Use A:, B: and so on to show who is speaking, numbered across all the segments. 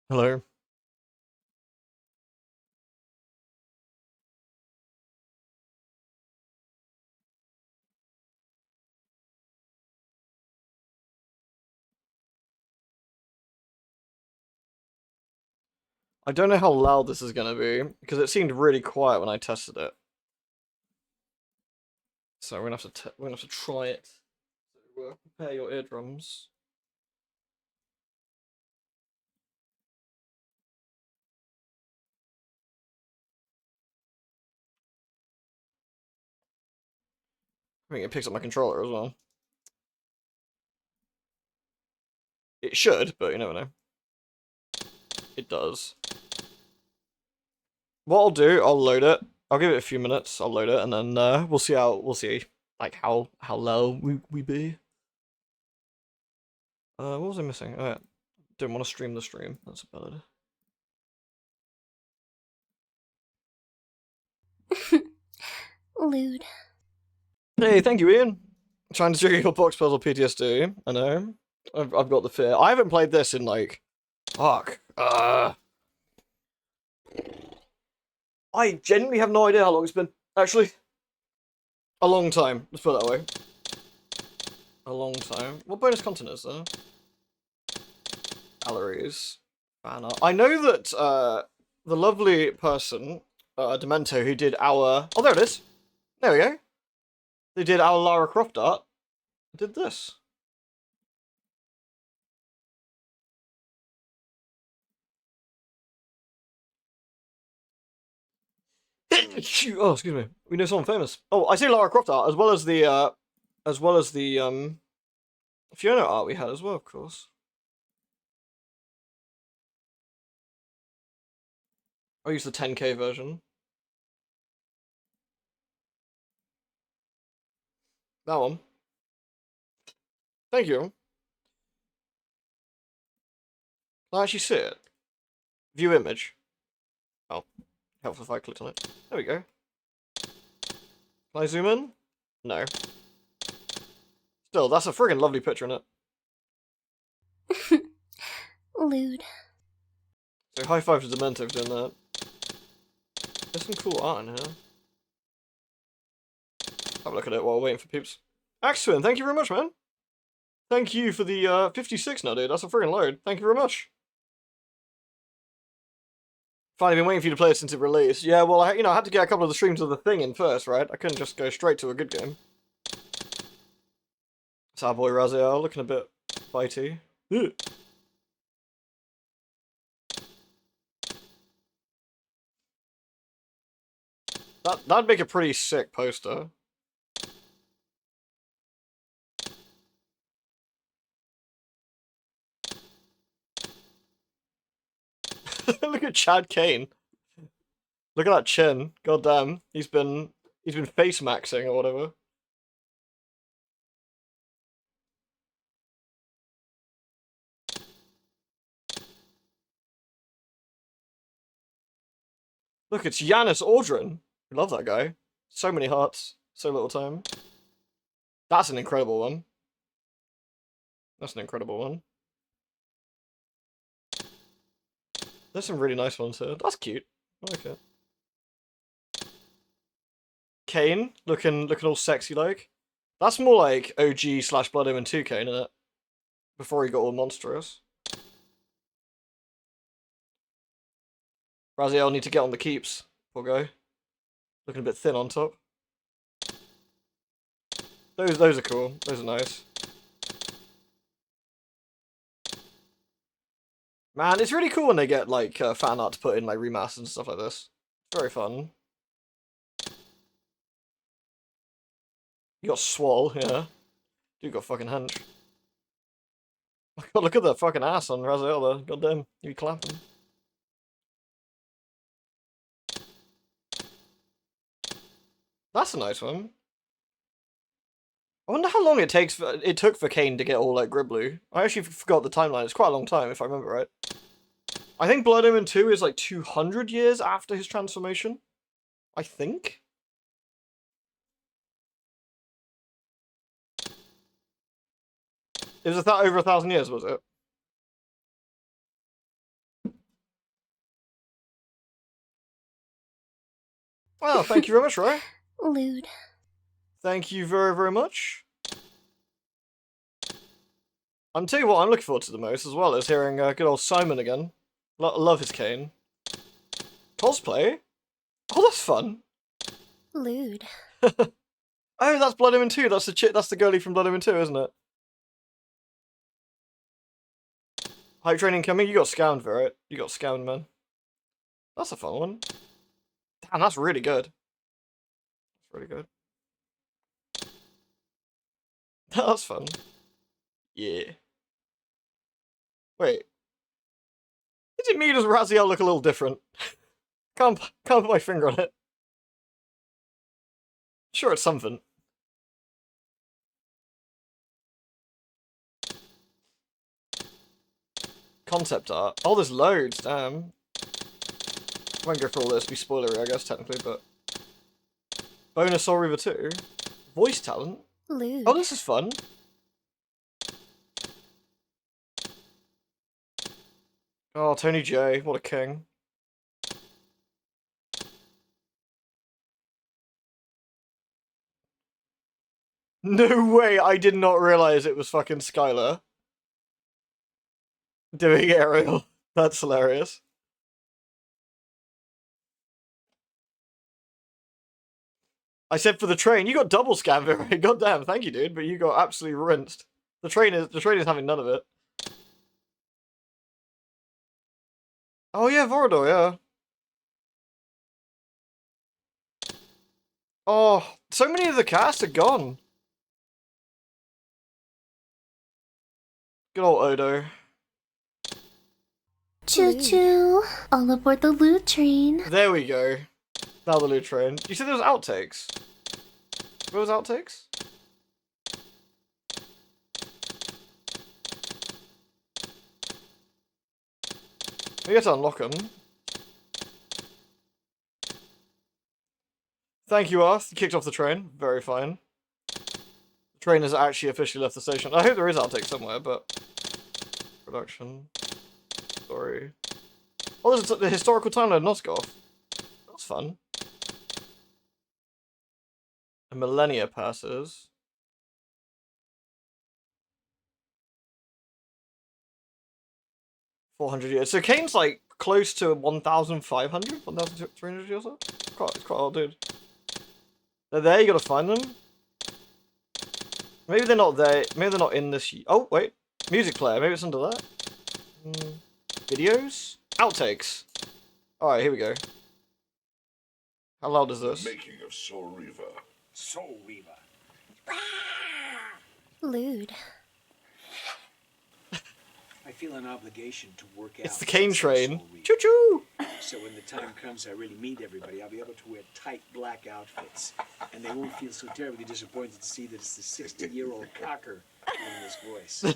A: Hello. I don't know how loud this is gonna be, because it seemed really quiet when I tested it. So we're gonna have to try it. So prepare your eardrums. I think it picks up my controller as well. It should, but you never know. It does. What I'll do, I'll load it. I'll give it a few minutes. I'll load it, and then we'll see like how low we be. What was I missing? Oh, yeah. Didn't want to stream the stream. That's about
B: it. Lewd.
A: Hey, thank you, Ian. Trying to trigger your box puzzle PTSD. I know. I've got the fear. I haven't played this in like, fuck. I genuinely have no idea how long it's been. Actually, a long time. Let's put it that way. A long time. What bonus content is there? Galleries. Banner. I know that the lovely person, Demento, who did our. Oh, there it is. There we go. They did our Lara Croft art. Did this. Oh, excuse me. We know someone famous. Oh, I say Lara Croft art as well as the Fiona art we had as well, of course. I'll use the 10K version. That one. Thank you. Can I actually see it? View image. Oh, helpful if I clicked on it. There we go. Can I zoom in? No. Still, that's a friggin' lovely picture in
B: it. Lewd.
A: So high five to Demento for doing that. There's some cool art in here. Have a look at it while we're waiting for peeps. Axwin, thank you very much, man. Thank you for the 56 now, dude. That's a friggin' load. Thank you very much. Finally been waiting for you to play it since it released. Yeah, well, I had to get a couple of the streams of the thing in first, right? I couldn't just go straight to a good game. It's our boy Raziel, looking a bit bitey. Ugh. That'd make a pretty sick poster. Look at Chad Kain. Look at that chin. God damn. He's been face maxing or whatever. Look, it's Yanis Audrin. I love that guy. So many hearts, so little time. That's an incredible one. That's an incredible one. There's some really nice ones here. That's cute. I like it. Kain, looking all sexy like. That's more like OG slash Blood Omen 2 Kain, isn't it? Before he got all monstrous. Raziel need to get on the keeps. Poor guy. Looking a bit thin on top. Those are cool. Those are nice. Man, it's really cool when they get like fan art to put in like remasters and stuff like this. It's very fun. You got Swole, yeah. You got fucking hench. Oh god, look at that fucking ass on Raziel there. God damn, you clapping. That's a nice one. I wonder how long it took for Kain to get all like Gribblue. I actually forgot the timeline. It's quite a long time if I remember right. I think Blood Omen 2 is like 200 years after his transformation. I think. It was over 1,000 years, was it? Well, thank you very much, Roy.
B: Lewd.
A: Thank you very, very much. I'm telling you what I'm looking forward to the most, as well as hearing good old Simon again. Love his Kain. Cosplay? Oh, that's fun.
B: Lewd.
A: Oh, that's Blood Omen 2. That's the girlie from Blood Omen 2, isn't it? Hype training coming. You got scammed for it. You got scammed, man. That's a fun one. Damn, that's really good. That's really good. That's fun. Yeah. Wait. Is it me or does Raziel look a little different? Can't put my finger on it. Sure, it's something. Concept art. Oh, there's loads, damn. I won't go through all this, be spoilery, I guess, technically, but... Bonus Soul Reaver 2. Voice talent.
B: Lewd.
A: Oh, this is fun. Oh, Tony J, what a king. No way, I did not realize it was fucking Skylar doing Ariel. That's hilarious. I said for the train, you got double scam right? Goddamn, thank you, dude, but you got absolutely rinsed. The train is having none of it. Oh yeah, Vorador, yeah. Oh, so many of the cast are gone. Good old Odo.
B: Choo-choo. All aboard the loot train.
A: There we go. Now the loot train. You said there was outtakes? Where was outtakes? We get to unlock them. Thank you, Arth. You kicked off the train. Very fine. The train has actually officially left the station. I hope there is outtakes somewhere, but... Production. Story. Oh, there's the historical timeline Nosgoth. That's fun. A millennia passes. $400 years. So Kane's like close to 1,500? 1,300 years old? It's quite old, dude. They're there, you gotta find them. Maybe they're not there. Maybe they're not in this. Oh, wait. Music player. Maybe it's under that. Videos? Outtakes. Alright, here we go. How loud is this?
C: Making of Soul Reaver.
D: Soul Reaver.
B: Lewd.
D: I feel an obligation to work out.
A: It's the Kain train.
D: Soul Reaver.
A: Choo-choo!
D: So when the time comes I really meet everybody, I'll be able to wear tight black outfits. And they won't feel so terribly disappointed to see that it's the 60-year-old cocker doing this voice.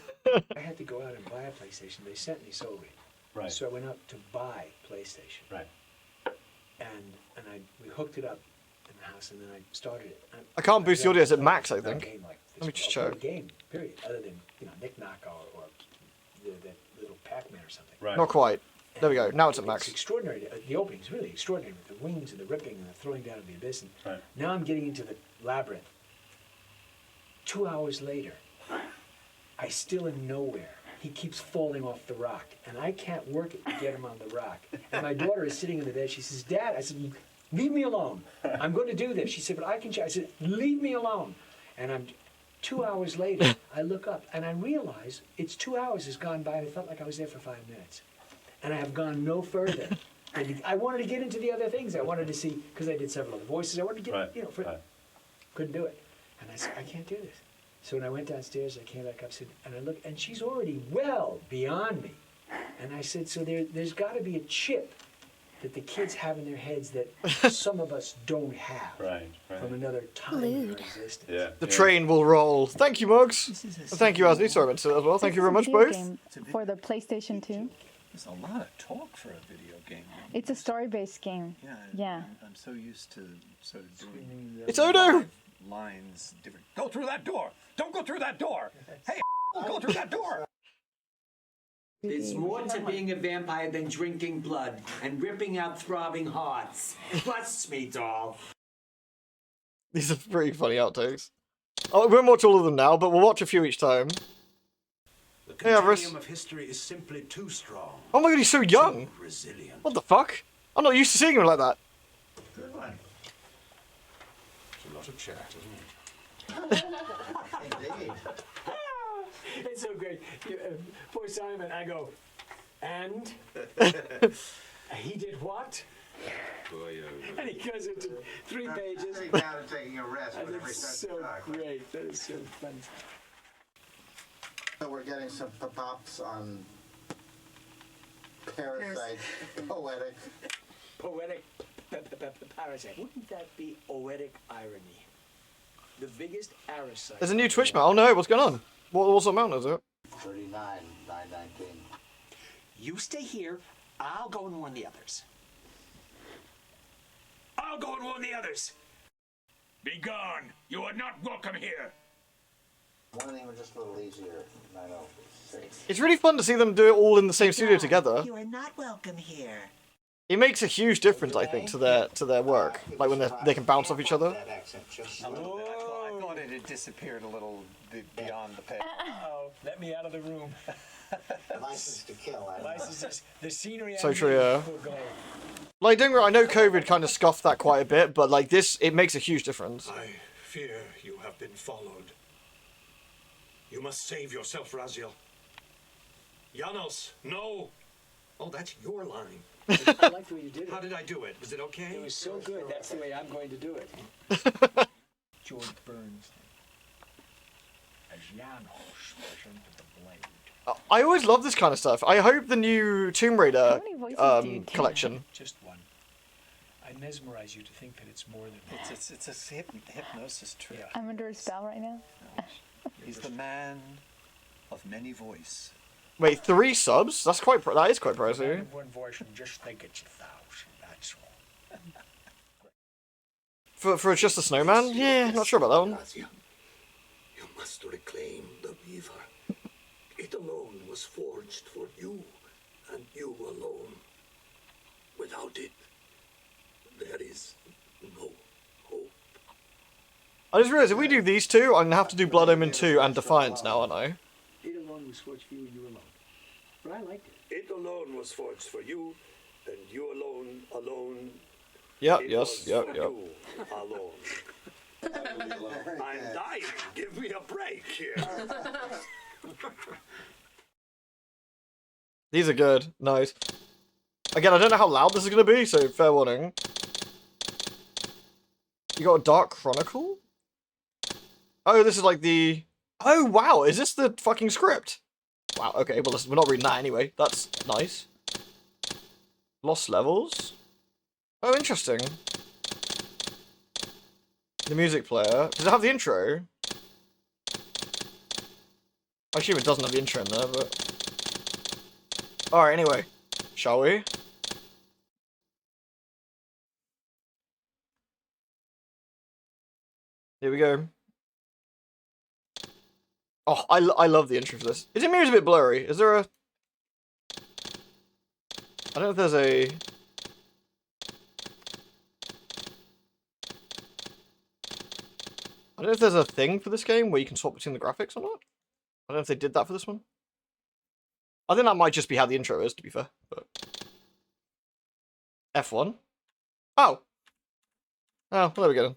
D: I had to go out and buy a PlayStation. They sent me Soul Reaver.
E: Right.
D: So I went up to buy PlayStation.
E: Right.
D: And we hooked it up in the house, and then I started it.
A: I can't boost the audio, it's at max, I
D: Not a
A: think.
D: game like this.
A: Let me just
D: Well,
A: check.
D: a game, period, other than, Knick Knack or the little Pac-Man or something.
E: Right.
A: Not quite. There we go. Now it's at
D: It's
A: max.
D: extraordinary. The opening's really extraordinary with the wings and the ripping and the throwing down of the abyss. And
E: Right.
D: now I'm getting into the labyrinth. 2 hours later, I still am nowhere. He keeps falling off the rock, and I can't work it to get him on the rock. And my daughter is sitting in the bed. She says, "Dad," I said, "leave me alone. I'm going to do this." She said, "But I can." I said, "Leave me alone." And 2 hours later, I look up and I realize it's 2 hours has gone by, and it felt like I was there for 5 minutes. And I have gone no further. And I wanted to get into the other things. I wanted to see, because I did several other voices, I wanted to get,
E: Right.
D: couldn't do it. And I said, I can't do this. So when I went downstairs, I came back up, and I looked, and she's already well beyond me. And I said, so there's got to be a chip that the kids have in their heads that some of us don't have
E: Right.
D: from another time in our
B: Lewd.
D: existence.
E: Yeah.
A: The train will roll. Thank you, Mugs. And thank you, Ashley. Sorry about that as well. Thank you very much, both.
F: For the PlayStation 2.
G: There's a lot of talk for a video game.
F: It's a story-based game. Yeah.
G: I'm so used to sort of doing
A: It's Odo!
G: lines different. Go through that door! Don't go through that door! Hey, go through that door!
C: There's more to being a vampire than drinking blood and ripping out throbbing hearts. Trust me, doll.
A: These are pretty funny outtakes. Oh, we won't watch all of them now, but we'll watch a few each time.
E: The
A: Hey, Avarice.
E: continuum of history is simply too strong.
A: Oh my god, he's so young!
E: Too resilient.
A: What the fuck? I'm not used to seeing him like that.
E: Good one. It's a lot of chat, isn't it?
D: Indeed. It's so great. Poor Simon, I go, and? He did what? And he goes into 3 pages.
H: Sitting down and taking a rest
D: And
H: whenever he
D: it's
H: starts
D: so
H: to talk.
D: great. That is so fun.
H: So we're getting some pops on parasite poetic.
D: Poetic parasite. Wouldn't that be poetic irony? The biggest parasite.
A: There's a new Twitch mount. Oh no, what's going on? What's the amount, is it?
H: 39,919.
C: You stay here. I'll go and warn the others. I'll go and warn the others.
E: Be gone! You are not welcome here!
H: One of them was just a little easier. 906.
A: It's really fun to see them do it all in the same studio together.
C: You are not welcome here.
A: It makes a huge difference, I think, to their work. Like when they can bounce off each other.
G: A little bit. I thought it had disappeared a little beyond the pale.
D: Oh, let me out of the room.
H: License to kill. I don't know.
D: Licenses. The scenery.
A: So
D: I
A: true,
D: need
A: yeah.
D: will go.
A: Like, don't worry, I know COVID kind of scuffed that quite a bit, but like this, it makes a huge difference.
E: I fear you have been followed. You must save yourself, Raziel. Janos, no! Oh, that's your line.
D: I like the way you did it.
E: How did I do it? Was it okay?
D: It was so good. That's the way I'm going to do it. George Burns. As Janos version of the blade.
A: I always love this kind of stuff. I hope the new Tomb Raider
F: How many voices do you do?
A: collection.
D: Just one. I mesmerize you to think that it's more than one.
G: It's a hypnosis trick.
D: Yeah.
F: I'm under a spell right now.
G: He's the man of many voice.
A: Wait, 3 subs? That is quite
D: Man
A: pricey.
D: of one voice and just think it's 1,000. That's all.
A: For just a snowman? Yeah, not sure about that one.
E: Raziel, you must reclaim the Reaver. It alone was forged for you, and you alone. Without it, there is no hope.
A: I just realised if we do these two, I'm gonna have to do Blood Omen 2 and Defiance now, aren't I?
D: It alone was forged for you and you alone. But I liked it.
E: It alone was forged for you, and you alone.
A: Yep,
E: It
A: yes,
E: was
A: yep,
E: for
A: yep.
E: you alone. I'm dying. Give me a break here.
A: These are good. Nice. Again, I don't know how loud this is gonna be, so fair warning. You got a Dark Chronicle? Oh, this is like the... Oh, wow, is this the fucking script? Wow, okay, well, listen, we're not reading that anyway. That's nice. Lost Levels? Oh, interesting. The music player. Does it have the intro? I assume it doesn't have the intro in there, but... Alright, anyway. Shall we? Here we go. Oh, I love the intro for this. Is it mirror's a bit blurry? Is there a... I don't know if there's a... I don't know if there's a thing for this game where you can swap between the graphics or not. I don't know if they did that for this one. I think that might just be how the intro is, to be fair. But F1. Oh. Oh, well, there we go.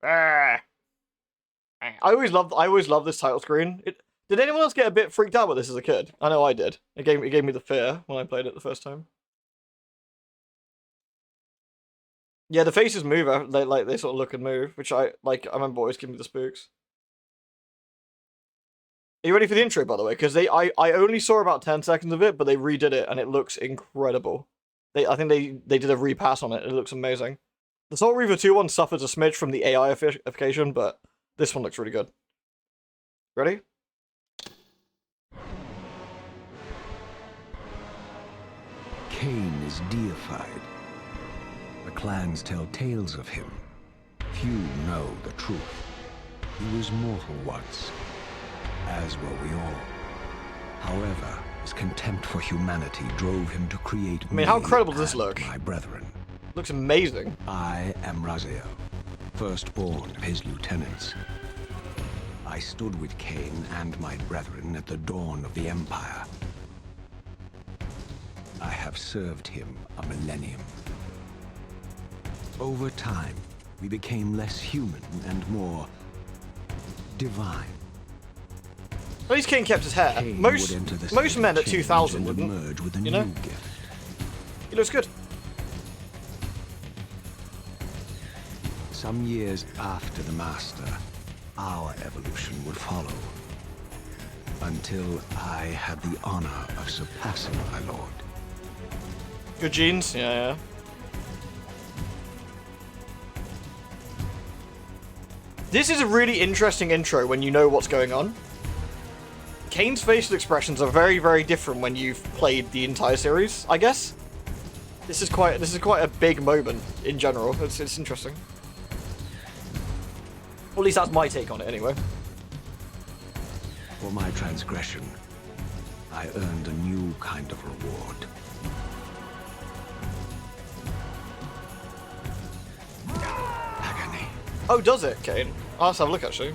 A: Ah. I always love this title screen. Did anyone else get a bit freaked out with this as a kid? I know I did. It gave me the fear when I played it the first time. Yeah, the faces move. They sort of look and move, which I remember always giving me the spooks. Are you ready for the intro, by the way? Because I only saw about 10 seconds of it, but they redid it and it looks incredible. I think they did a repass on it. It looks amazing. The Soul Reaver 2 one suffers a smidge from the AI-ification, but this one looks really good. Ready?
I: Kain is deified. A clans tell tales of him, few know the truth. He was mortal once, as were we all. However, his contempt for humanity drove him to create
A: I mean, how incredible does this look?
I: my brethren.
A: Looks amazing.
I: I am Raziel, firstborn of his lieutenants. I stood with Kain and my brethren at the dawn of the Empire. I have served him a millennium. Over time, we became less human and more divine.
A: At least Kain kept his hair.
I: Kain
A: Most
I: would enter the
A: most
I: state
A: men
I: of
A: at
I: change
A: 2000
I: and
A: wouldn't.
I: emerge with a
A: You
I: new
A: know?
I: gift.
A: He looks good.
I: Some years after the Master, our evolution would follow. Until I had the honor of surpassing my lord.
A: Good genes. Yeah. This is a really interesting intro when you know what's going on. Kain's facial expressions are very, very different when you've played the entire series, I guess. This is quite a big moment in general. It's interesting. Well, at least that's my take on it anyway.
I: For my transgression, I earned a new kind of reward. Agony.
A: Oh, does it, Kain? I'll have to have a look actually.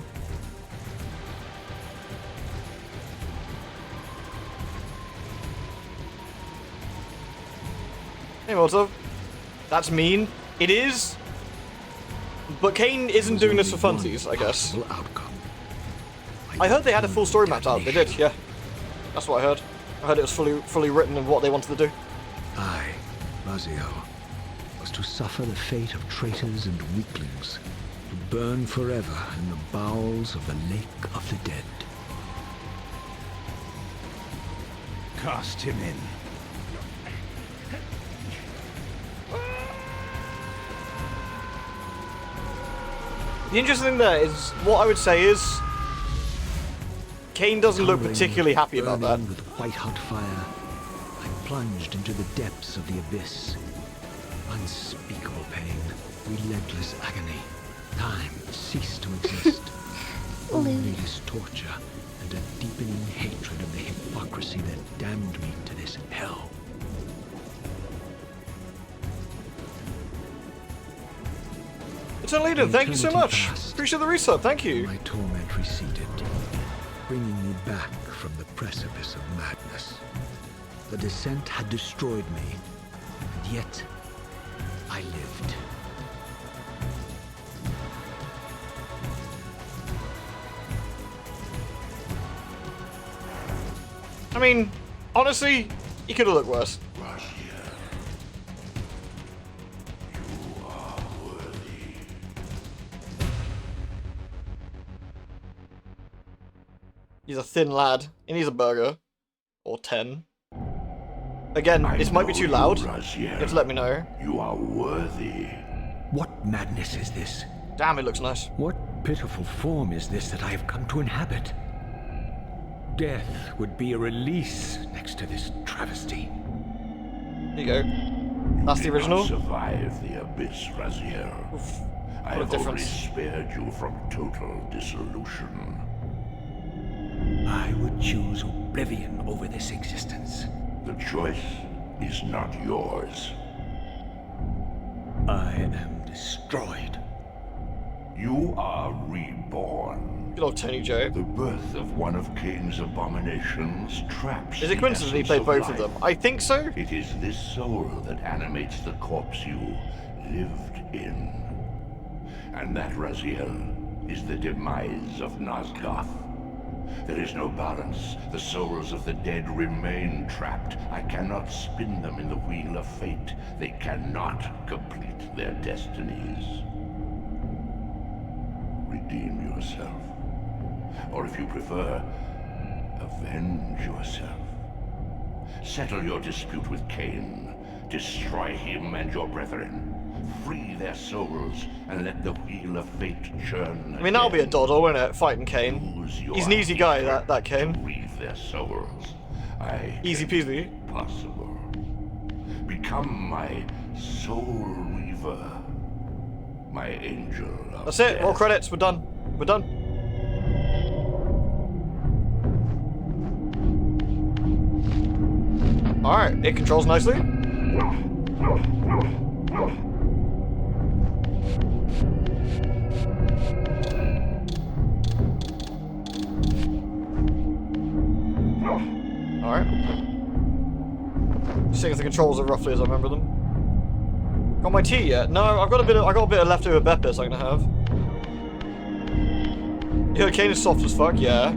A: Hey, Walter. That's mean. It is. But Kain isn't doing this for funsies, I guess.
I: Outcome.
A: I heard they had a full story mapped out. They did, yeah. That's what I heard. I heard it was fully written of what they wanted to do.
I: I, Raziel, was to suffer the fate of traitors and weaklings, to burn forever in the bowels of the Lake of the Dead. Cast him in.
A: The interesting thing there is, what I would say is, Kain doesn't look particularly happy about that.
I: With white-hot fire, I plunged into the depths of the abyss. Unspeakable pain, relentless agony. Time ceased to exist. Only this torture and a deepening hatred of the hypocrisy that damned me to this hell.
A: Eternal Leader, thank you so much. Appreciate the resub, thank you.
I: My torment receded, bringing me back from the precipice of madness. The descent had destroyed me, and yet I lived.
A: I mean, honestly, he could have looked worse. He's a thin lad. He needs a burger. Or 10. Again, this might be too loud. You have to let me know.
E: You are worthy.
I: What madness is this?
A: Damn, it looks nice.
I: What pitiful form is this that I have come to inhabit? Death would be a release next to this travesty.
A: Here you go. That's the original.
E: Survive the abyss, Raziel. I have only spared you from total dissolution.
I: I would choose oblivion over this existence.
E: The choice is not yours.
I: I am destroyed.
E: You are reborn.
A: Good old Tony Joe.
E: The birth of one of Kain's abominations traps.
A: Is it coincidence he played both of them? I think so.
E: It is this soul that animates the corpse you lived in. And that, Raziel, is the demise of Nosgoth. There is no balance. The souls of the dead remain trapped. I cannot spin them in the wheel of fate. They cannot complete their destinies. Redeem yourself. Or if you prefer, avenge yourself. Settle your dispute with Kain. Destroy him and your brethren. Free their souls and let the wheel of fate churn.
A: I mean, that'll be a doddle, won't it? Fighting Kain. He's an easy guy, that Kain.
E: Read their souls.
A: Easy peasy.
E: Possible. Become my soul reaver. Reaver, my angel of
A: That's it.
E: death.
A: Roll credits. We're done. We're done. Alright, it controls nicely. Alright. Seeing if the controls are roughly as I remember them. Got my tea yet? No, I got a bit of leftover Beppis I'm gonna have. Yeah, Kain is soft as fuck, yeah.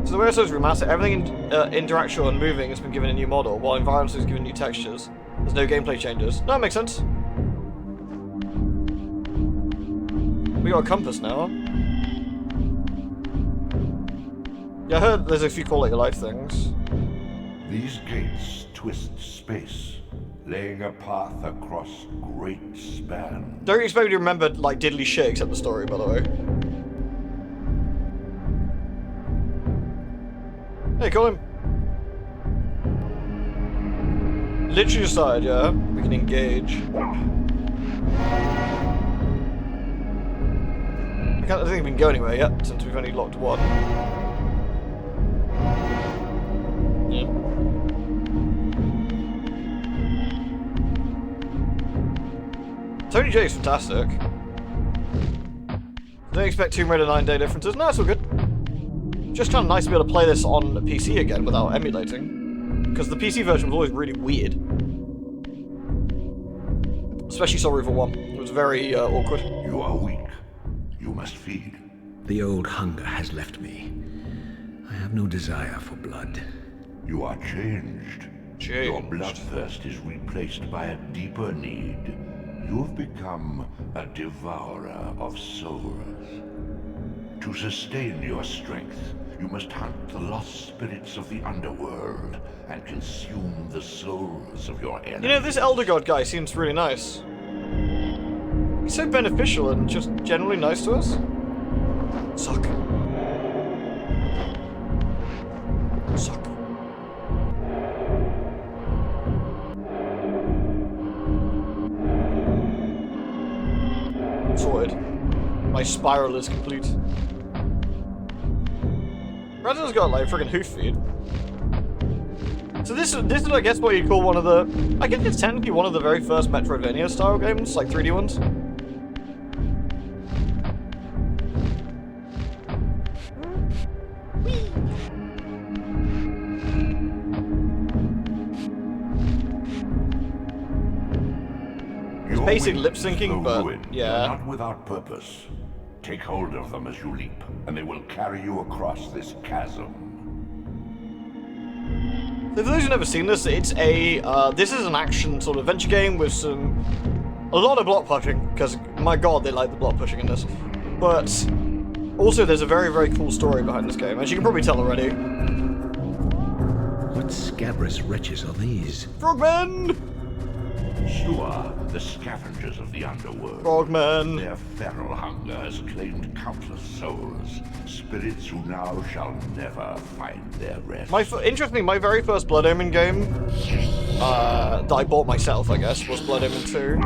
A: So the way it's remastered, everything interactional and moving has been given a new model, while environments is given new textures. There's no gameplay changes. No, that makes sense. We got a compass now. Yeah, I heard there's a few quality of life things.
E: These gates twist space, laying a path across great span.
A: Don't expect me to remember, like, diddly shit except the story, by the way. Hey, call him. Literally aside, yeah? We can engage. I don't think we can go anywhere yet, since we've only locked one. Yeah. Tony J is fantastic. Don't expect Tomb Raider 9-day differences. No, it's all good. Just kind of nice to be able to play this on the PC again without emulating. Because the PC version was always really weird. Especially Soul Reaver 1. It was very awkward.
E: You are weak. You must feed.
I: The old hunger has left me. I have no desire for blood.
E: You are changed. Your bloodthirst is replaced by a deeper need. You have become a devourer of souls. To sustain your strength, you must hunt the lost spirits of the Underworld and consume the souls of your enemies.
A: You know, this Elder God guy seems really nice. He's so beneficial and just generally nice to us. Suck. Suck. Sorted. My spiral is complete. Redden's got like a friggin' hoof feed. So this is I guess what you'd call one of the, I guess it's technically one of the very first Metroidvania style games, like 3D ones. It's basic lip syncing, but yeah.
E: Not without purpose. Take hold of them as you leap, and they will carry you across this chasm.
A: So for those who've never seen this, it's a this is an action sort of adventure game with a lot of block pushing, because my god, they like the block pushing in this. But also, there's a very, very cool story behind this game, as you can probably tell already.
I: What scabrous wretches are these?
A: Frogmen!
E: Sure, the scavengers of the Underworld.
A: Frogmen!
E: Their feral hunger has claimed countless souls, spirits who now shall never find their rest.
A: Interestingly, my very first Blood Omen game, that I bought myself, I guess, was Blood Omen 2.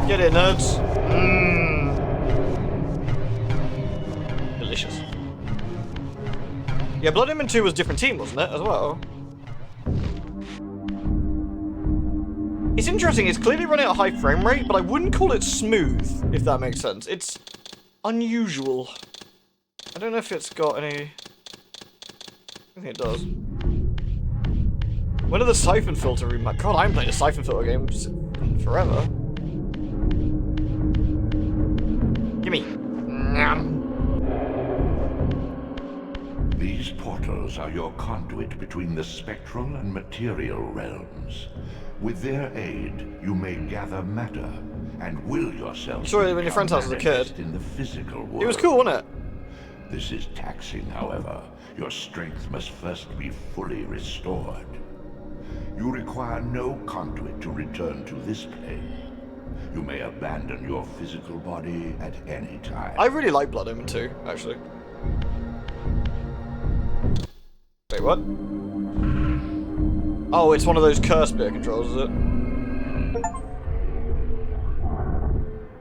A: Get it, nerds. Mmm. Delicious. Yeah, Blood Omen 2 was a different team, wasn't it, as well? It's interesting, it's clearly running at a high frame rate, but I wouldn't call it smooth, if that makes sense. It's unusual. I don't know if it's got any... I think it does. When are the Siphon Filter remake? God, I haven't played a Siphon Filter game in forever. Gimme.
E: These portals are your conduit between the spectral and material realms. With their aid, you may gather matter and will yourself.
A: You saw it in your friend's house as a kid.
E: In the physical world.
A: It was cool, wasn't it?
E: This is taxing, however. Your strength must first be fully restored. You require no conduit to return to this plane.
J: You may abandon your physical body at any time.
A: I really like Blood Omen 2, actually. Wait, what? Oh, it's one of those curse bit controls, is it?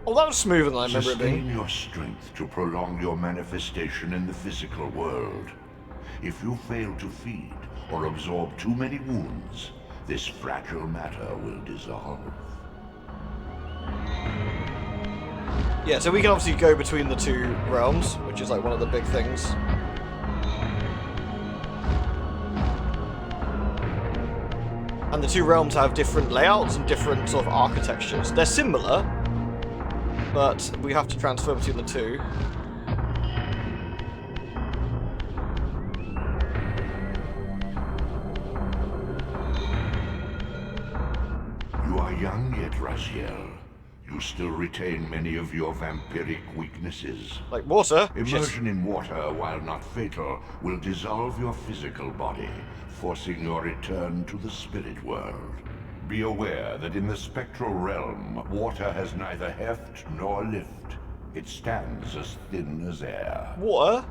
A: Oh, that was smoother than I remember it being.
J: Sustain your strength to prolong your manifestation in the physical world. If you fail to feed or absorb too many wounds, this fragile matter will dissolve.
A: Yeah, so we can obviously go between the two realms, which is like one of the big things. And the two realms have different layouts and different sort of architectures. They're similar, but we have to transfer between the two.
J: You are young yet, Raziel. You still retain many of your vampiric weaknesses.
A: Like water?
J: Immersion in water, while not fatal, will dissolve your physical body, forcing your return to the spirit world. Be aware that in the spectral realm, water has neither heft nor lift. It stands as thin as air.
A: Water?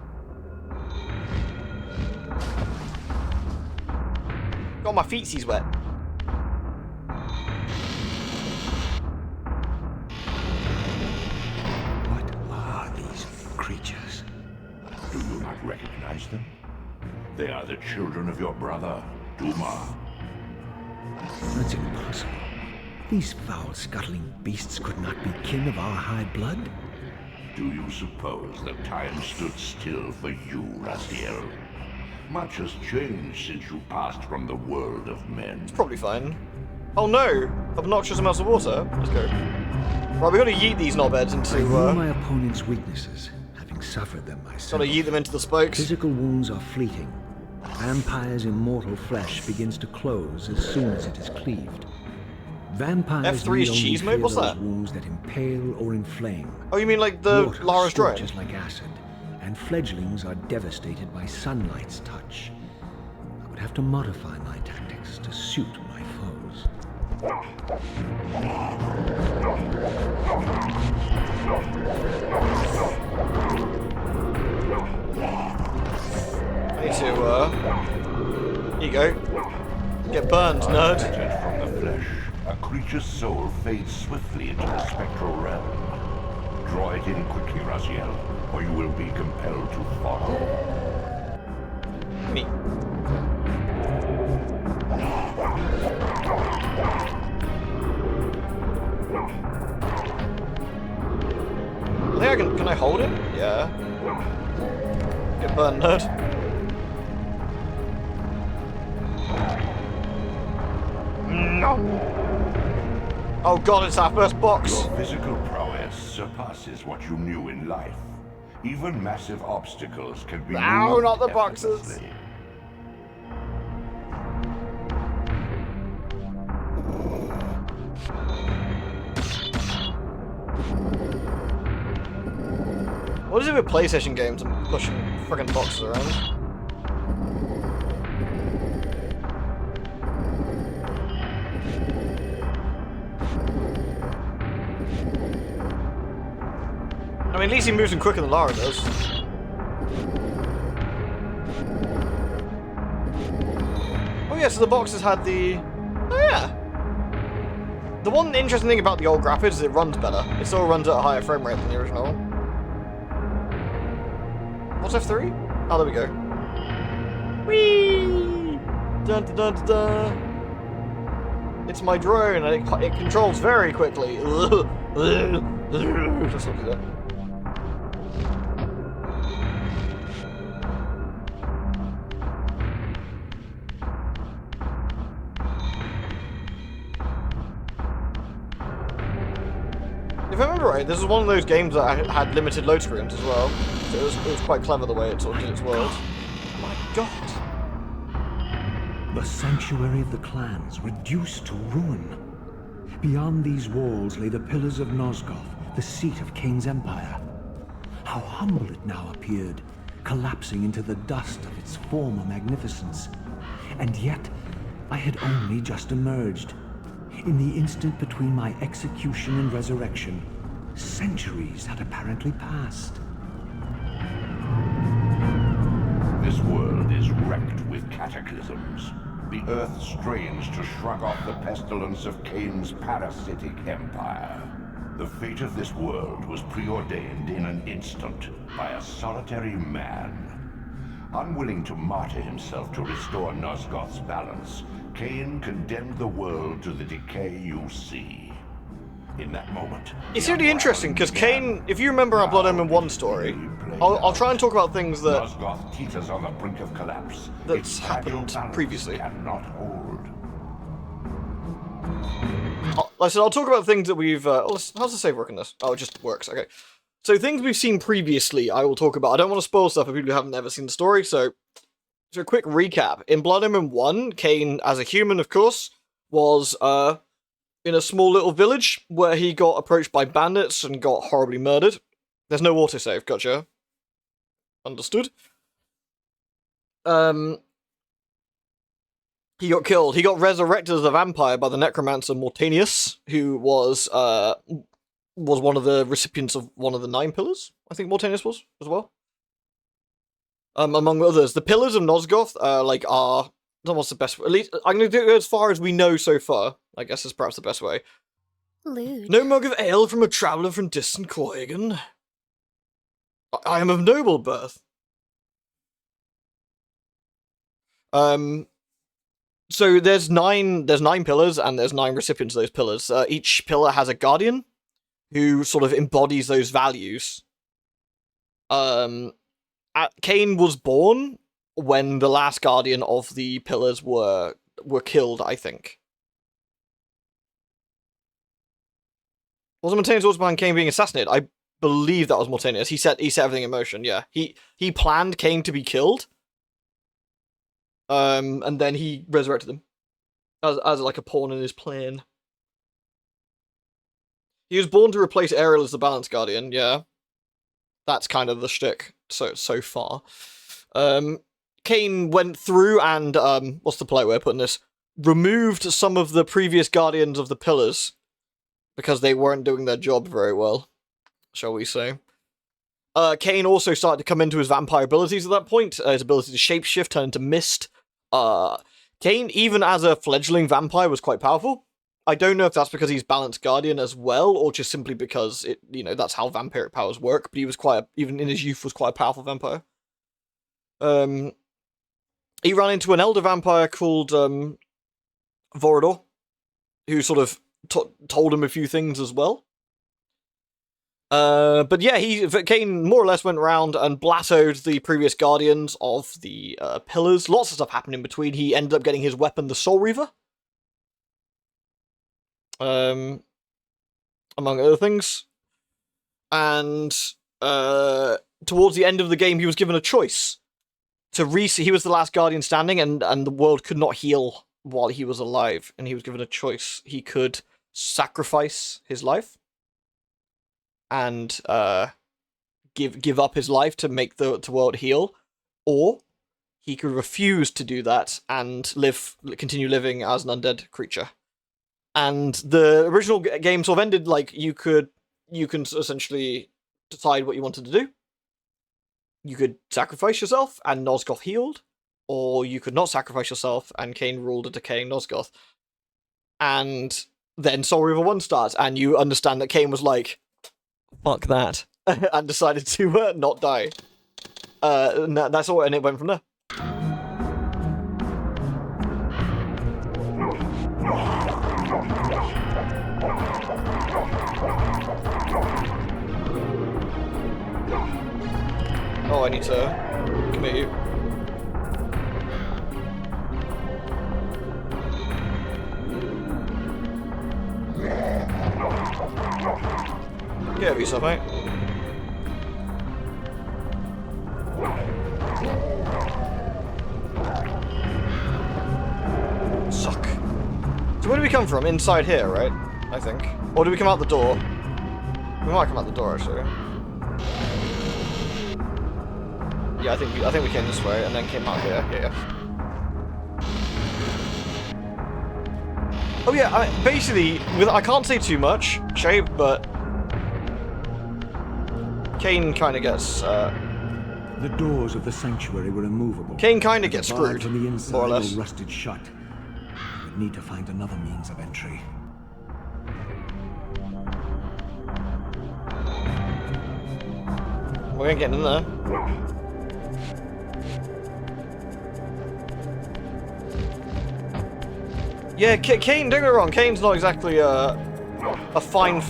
A: Got my feetsies wet.
I: Creatures.
J: Do you not recognize them? They are the children of your brother, Duma.
I: That's impossible. These foul, scuttling beasts could not be kin of our high blood.
J: Do you suppose that time stood still for you, Raziel? Much has changed since you passed from the world of men.
A: It's probably fine. Oh no! Obnoxious amounts of water? Let's go. Right, we gotta yeet these knobheads into,
I: I know my opponent's weaknesses, having suffered them myself.
A: Gotta yeet them into the spokes.
I: Physical wounds are fleeting. A vampire's immortal flesh begins to close as soon as it is cleaved. Vampires
A: F3 is
I: need only
A: cheese mode?
I: fear
A: What's
I: those
A: that?
I: wounds that impale or inflame.
A: Oh, you mean like the
I: Water
A: Lara's Drying?
I: scorches like acid, and fledglings are devastated by sunlight's touch. I would have to modify my tactics to suit my foes.
A: I need to, here you go. Get burned, nerd.
J: From the flesh, a creature's soul fades swiftly into the spectral realm. Draw it in quickly, Raziel, or you will be compelled to follow.
A: Me. I think I can I hold it? Yeah. Get burned, nerd. No. Oh god, it's our first box.
J: Your physical prowess surpasses what you knew in life. Even massive obstacles can be
A: No,
J: moved
A: not the boxes.
J: effortlessly.
A: What is it with PlayStation games and pushing friggin' boxes around? I mean, at least he moves them quicker than Lara does. Oh yeah, so the boxes had the... Oh yeah! The one interesting thing about the old graphics is it runs better. It still runs at a higher frame rate than the original. What's F3? Oh, there we go. Whee! Dun dun dun dun dun. It's my drone and it controls very quickly. Just look at that. If I remember right, this is one of those games that had limited load screens as well. So it was quite clever the way it sort of did its world. Oh my god.
I: The sanctuary of the clans reduced to ruin. Beyond these walls lay the pillars of Nosgoth, the seat of Kain's empire. How humble it now appeared, collapsing into the dust of its former magnificence. And yet, I had only just emerged. In the instant between my execution and resurrection, centuries had apparently passed.
J: This world is wrecked with cataclysms. The earth strains to shrug off the pestilence of Kain's parasitic empire. The fate of this world was preordained in an instant by a solitary man. Unwilling to martyr himself to restore Nosgoth's balance, Kain condemned the world to the decay you see. In that moment...
A: It's really interesting, because Kain, if you remember our Blood Omen 1 story, I'll try and talk about things that...
J: Nosgoth teeters on the brink of collapse.
A: That's happened previously.
J: Cannot hold.
A: Like I said, I'll talk about things that we've... how's the save work in this? Oh, it just works, okay. So things we've seen previously, I will talk about. I don't want to spoil stuff for people who haven't ever seen the story, so a quick recap. In Blood Omen 1, Kain, as a human, of course, was in a small little village where he got approached by bandits and got horribly murdered. There's no autosave, gotcha. Understood. He got killed. He got resurrected as a vampire by the necromancer Mortanius, who was one of the recipients of one of the 9 pillars. I think Mortanius was as well. Among others, the pillars of Nosgoth are what's the best way? At least I'm going to do it as far as we know so far. I guess is perhaps the best way.
B: Lewd.
A: No mug of ale from a traveller from distant Corrigan. I am of noble birth. So there's 9 pillars, and there's 9 recipients of those pillars. Each pillar has a guardian who sort of embodies those values. Kain was born when the last guardian of the pillars were killed, I think. Wasn't Mortanius also behind Kain being assassinated? I believe that was Mortanius. He set everything in motion, yeah. He planned Kain to be killed. And then he resurrected him. As like a pawn in his plan. He was born to replace Ariel as the Balance Guardian, yeah. That's kind of the shtick so far. Kain went through and, what's the polite way of putting this? Removed some of the previous Guardians of the Pillars, because they weren't doing their job very well, shall we say. Kain also started to come into his vampire abilities at that point. His ability to shapeshift, turn into mist. Kain, even as a fledgling vampire, was quite powerful. I don't know if that's because he's Balanced Guardian as well, or just simply because that's how vampiric powers work. But he was even in his youth, was quite a powerful vampire. He ran into an elder vampire called Vorador, who sort of told him a few things as well. But yeah, Kain more or less went around and blattoed the previous guardians of the pillars. Lots of stuff happened in between. He ended up getting his weapon, the Soul Reaver. Among other things. And towards the end of the game, he was given a choice. He was the last guardian standing, and the world could not heal while he was alive. And he was given a choice. He could sacrifice his life and give up his life to make the world heal, or he could refuse to do that and continue living as an undead creature. And the original game sort of ended like you can essentially decide what you wanted to do. You could sacrifice yourself and Nosgoth healed, or you could not sacrifice yourself and Kain ruled a decaying Nosgoth. And then Soul Reaver 1 starts, and you understand that Kain was like, fuck that, and decided to not die. And that's all, and it went from there. Oh, I need to commit you. Get over yourself, mate. Suck. So where do we come from? Inside here, right? I think. Or do we come out the door? We might come out the door, actually. Yeah, I think we came this way and then came out here. Yeah. Oh yeah, basically, I can't say too much, Shay, but Kain kind of gets.
I: The doors of the sanctuary were immovable.
A: Kain kind of
I: and
A: gets
I: barred
A: screwed,
I: from the inside
A: more or less.
I: rusted shut. I would need to find another means of entry.
A: We're gonna get in there. Yeah, Kain, don't get me wrong, Kain's not exactly a fine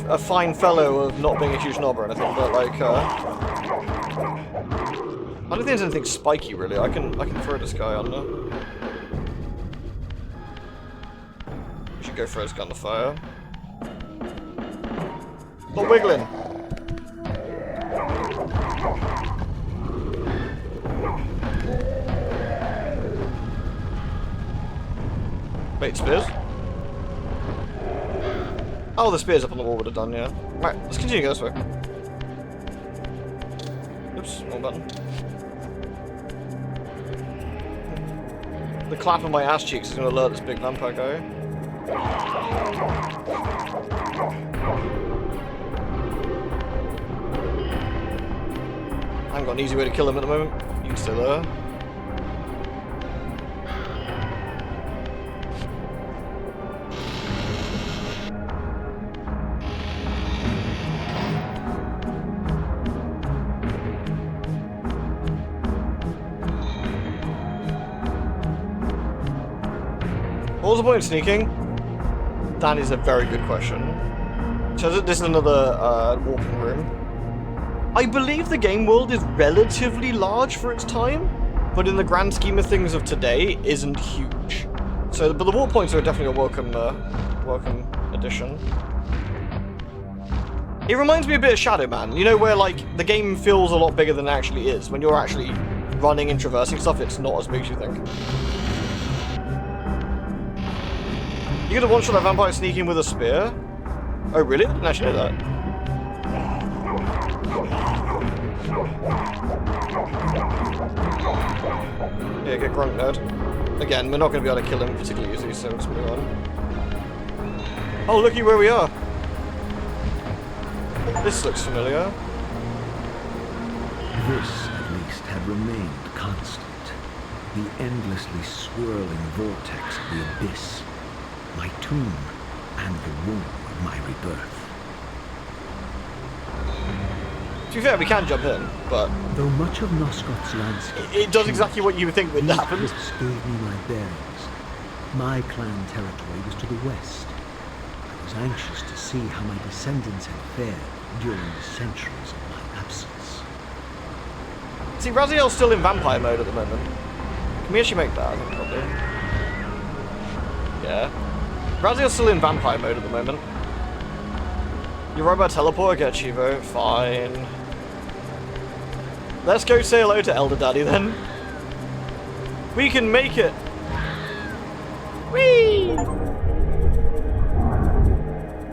A: fellow of not being a huge knob or anything, but like I don't think there's anything spiky really. I can throw this guy under. We should go throw this guy on the fire. Not wiggling. Wait, spears? Oh, the spears up on the wall would have done, yeah. Right, let's continue this way. Oops, wrong button. The clap on my ass cheeks is going to alert this big vampire guy. I haven't got an easy way to kill him at the moment. You can stay there. What was the point of sneaking? That is a very good question. So this is another walking room. I believe the game world is relatively large for its time, but in the grand scheme of things of today, isn't huge. So, but the warp points are definitely a welcome addition. It reminds me a bit of Shadow Man. You know, where like the game feels a lot bigger than it actually is. When you're actually running and traversing stuff, it's not as big as you think. You gonna one-shot a vampire sneaking with a spear? Oh really? I didn't actually know that. Yeah, get Grunk nerd. Again, we're not gonna be able to kill him particularly easily, so let's move on. Oh, looky where we are. This looks familiar.
I: This, at least, had remained constant. The endlessly swirling vortex of the abyss. My tomb, and the womb of my rebirth.
A: To be fair, we can jump in, but...
I: Though much of Nosgoth's landscape...
A: It does exactly what you would think would happen.
I: These cliffs gave me my bearings. My clan territory was to the west. I was anxious to see how my descendants had fared during the centuries of my absence.
A: See, Raziel's still in vampire mode at the moment. Can we actually make that? I think probably. Yeah. Raziel's still in vampire mode at the moment. You're right about teleport? Get Chivo. Fine. Let's go say hello to Elder Daddy then. We can make it! Whee!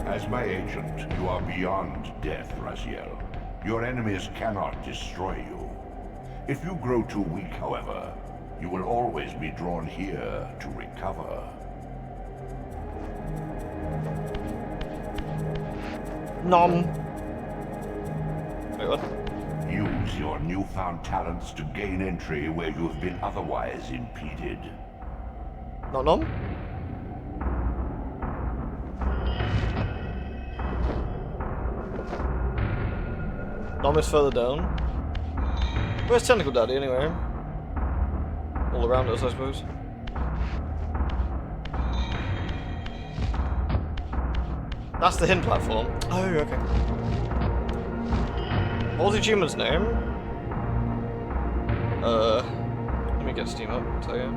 J: As my agent, you are beyond death, Raziel. Your enemies cannot destroy you. If you grow too weak, however, you will always be drawn here to recover.
A: Nom. Wait, what?
J: Use your newfound talents to gain entry where you have been otherwise impeded.
A: Not nom? Nom is further down. Where's Tentacle Daddy anyway? All around us, I suppose. That's the hint platform. Oh, okay. What was the human's name? Let me get Steam up, I'll tell you.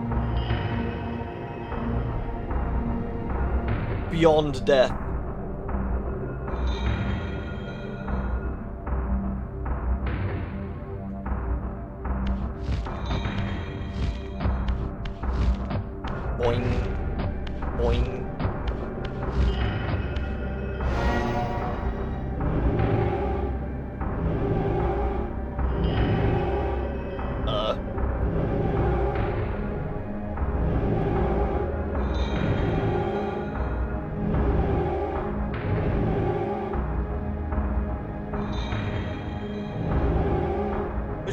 A: Beyond Death. Boing. Boing.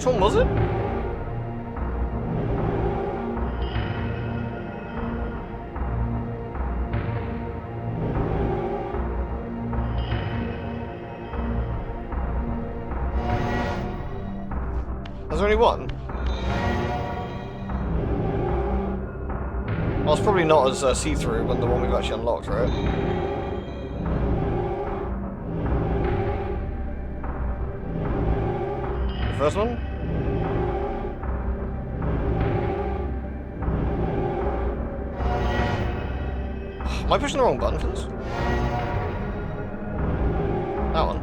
A: Which one was it? There's only one? Well, it's probably not as see-through when the one we've actually unlocked, right? The first one? Am I pushing the wrong button for this? That one.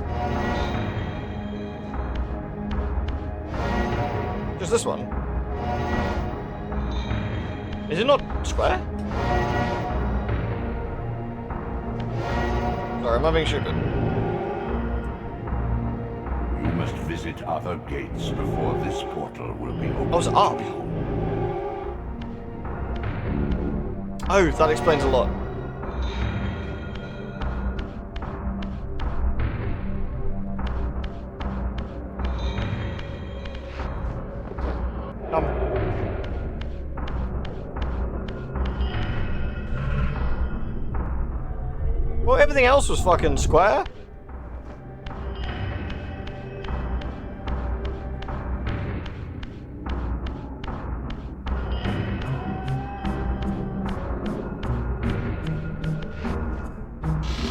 A: Just this one. Is it not square? Sorry, am I being stupid?
J: You must visit other gates before this portal will be opened.
A: Oh, it's up. Oh, that explains a lot. Well, everything else was fucking square.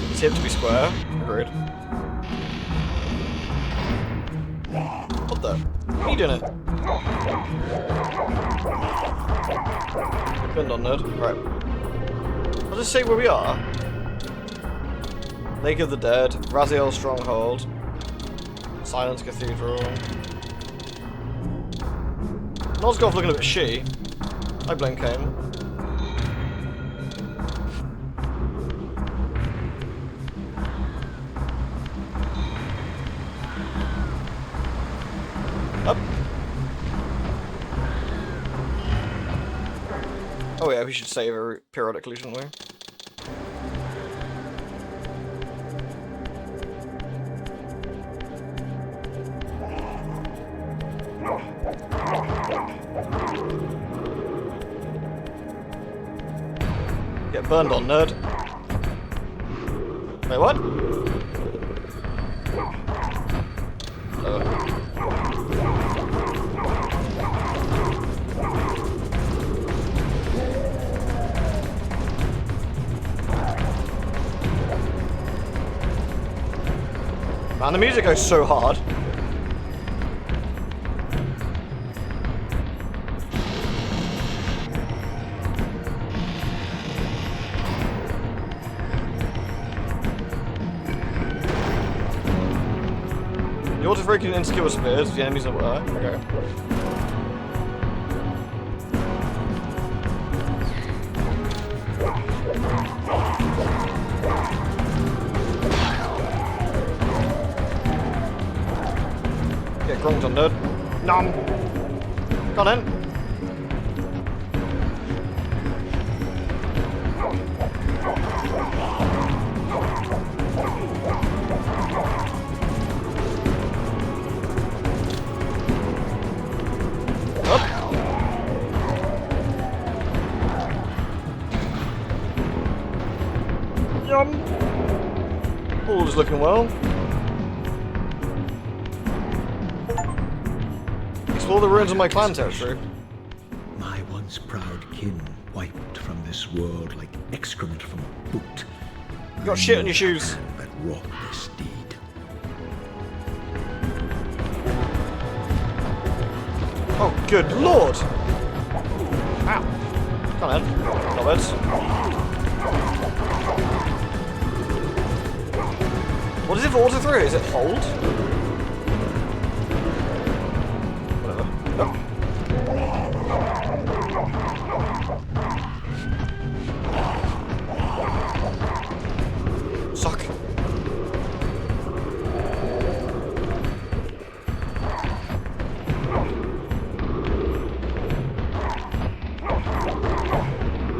A: It's him to be square. Agreed. What the? What are you doing it? Bend on nerd. Right. I'll just say where we are. Lake of the Dead, Raziel Stronghold, Silence Cathedral. Nosgoth looking a bit shitty. I blame Kain. Up. Oh yeah, we should save periodically, shouldn't we? Get burned on, nerd. Wait, what? Man, the music goes so hard. The auto-freaking insecure spears, the enemies are okay. Get grunked on, dude. Nom! Got in. All is looking well. Explore the ruins of my clan territory.
I: My once proud kin wiped from this world like excrement from a boot.
A: You got shit on your shoes.
I: That wrought this deed.
A: Oh, good lord! Ow. Come on, Roberts. What is it for auto through? Is it hold? Whatever. Oh. Suck.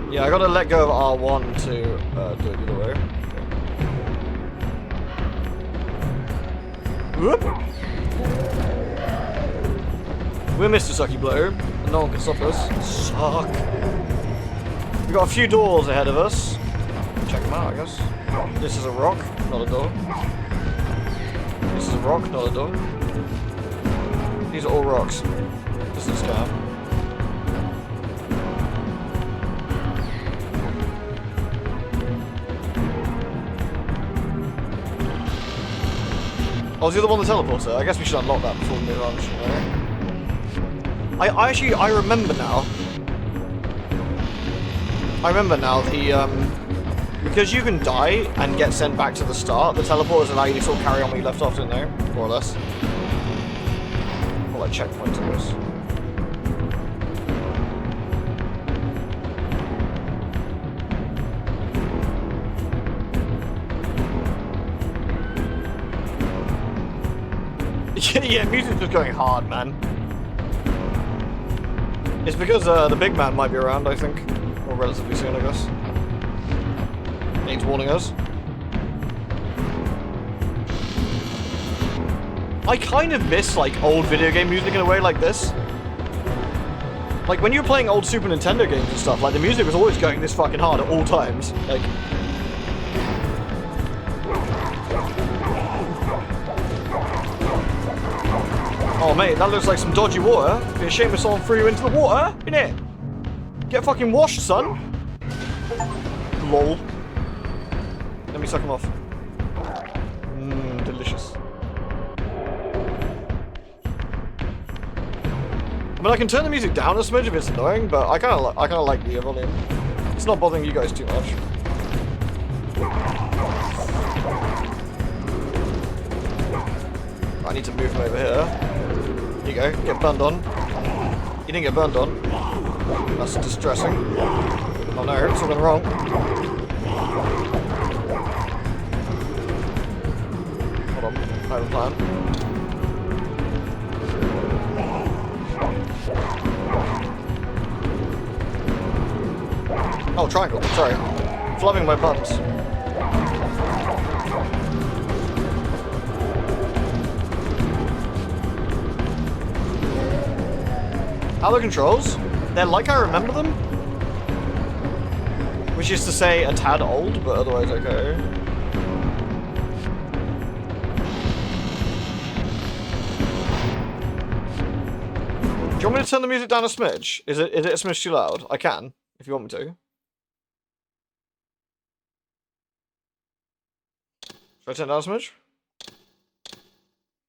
A: Yeah, I gotta let go of R1 to do it the other way. Whoop. We're Mr. Sucky Blow, and no one can stop us. Suck. We've got a few doors ahead of us. Check them out, I guess. This is a rock, not a door. This is a rock, not a door. These are all rocks. This is a scam. Oh, is the other one the teleporter? I guess we should unlock that before we move on, shouldn't we? I remember now. I remember now because you can die and get sent back to the start, the teleporters allow you to sort of carry on where you left off, didn't they? More or less. Or like checkpoints, I guess. Yeah, music's just going hard, man. It's because the big man might be around, I think. Or relatively soon, I guess. He's warning us. I kind of miss, like, old video game music in a way like this. Like, when you're playing old Super Nintendo games and stuff, like, the music was always going this fucking hard at all times. Like... Oh, mate, that looks like some dodgy water. It'd be a shame if someone threw you into the water, innit? Get fucking washed, son. Lol. Let me suck him off. Mmm, delicious. I mean, I can turn the music down a smidge if it's annoying, but I kind of like the volume. It's not bothering you guys too much. I need to move him over here. Here you go, get burned on. You didn't get burned on. That's distressing. Oh no, it's all gone wrong. Hold on, I have a plan. Oh, triangle, sorry. Flubbing my buttons. How are the controls? They're like I remember them. Which is to say a tad old, but otherwise okay. Do you want me to turn the music down a smidge? Is it a smidge too loud? I can, if you want me to. Should I turn it down a smidge?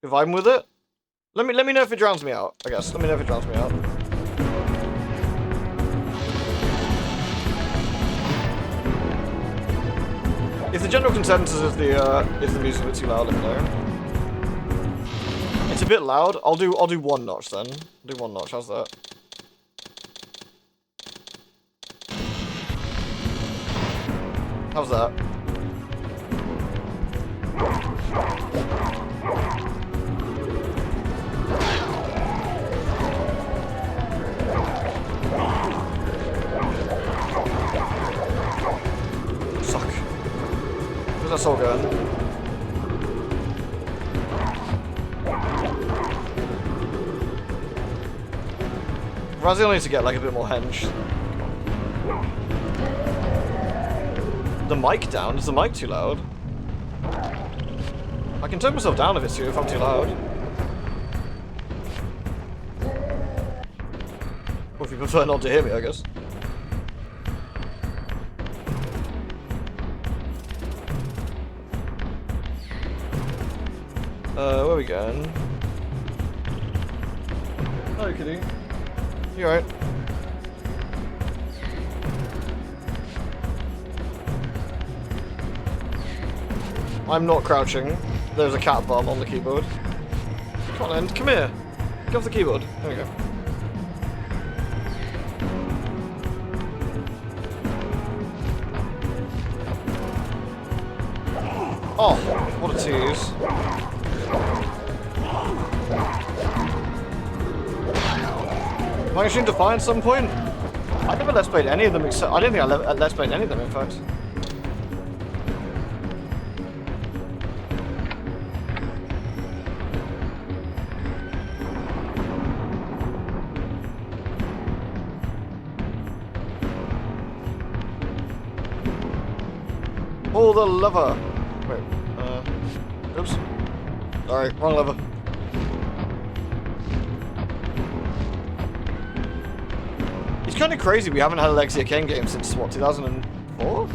A: If I'm with it? Let me know if it drowns me out, I guess. Let me know if it drowns me out. If the general consensus is the music a bit too loud, let me know. It's a bit loud. I'll do one notch then. I'll do one notch. How's that? How's that? That's all going. Razzie will need to get like a bit more henge. The mic down? Is the mic too loud? I can turn myself down if I'm too loud. Or if you prefer not to hear me, I guess. Where are we going? Hello, kitty. You alright? I'm not crouching. There's a cat bomb on the keyboard. Come on, End. Come here. Get off the keyboard. There we go. Oh, what a tease. Am I going to Defiant at some point? I never Let's Played any of them except... I don't think I Let's Played any of them, in fact. Pull the lever. Wait, oops. Sorry, wrong lever. It's kind of crazy we haven't had a Legacy of Kain game since, what, 2004?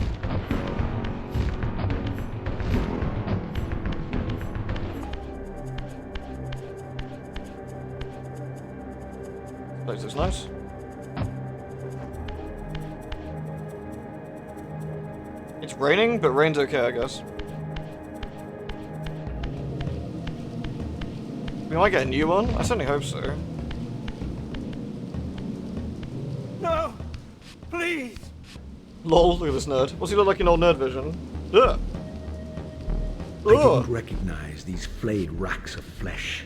A: Place looks nice. It's raining, but rain's okay, I guess. We might get a new one? I certainly hope so.
E: No! Please!
A: Lol, look at this nerd. What's he look like in old nerd vision? Ugh.
I: I didn't recognize these flayed racks of flesh.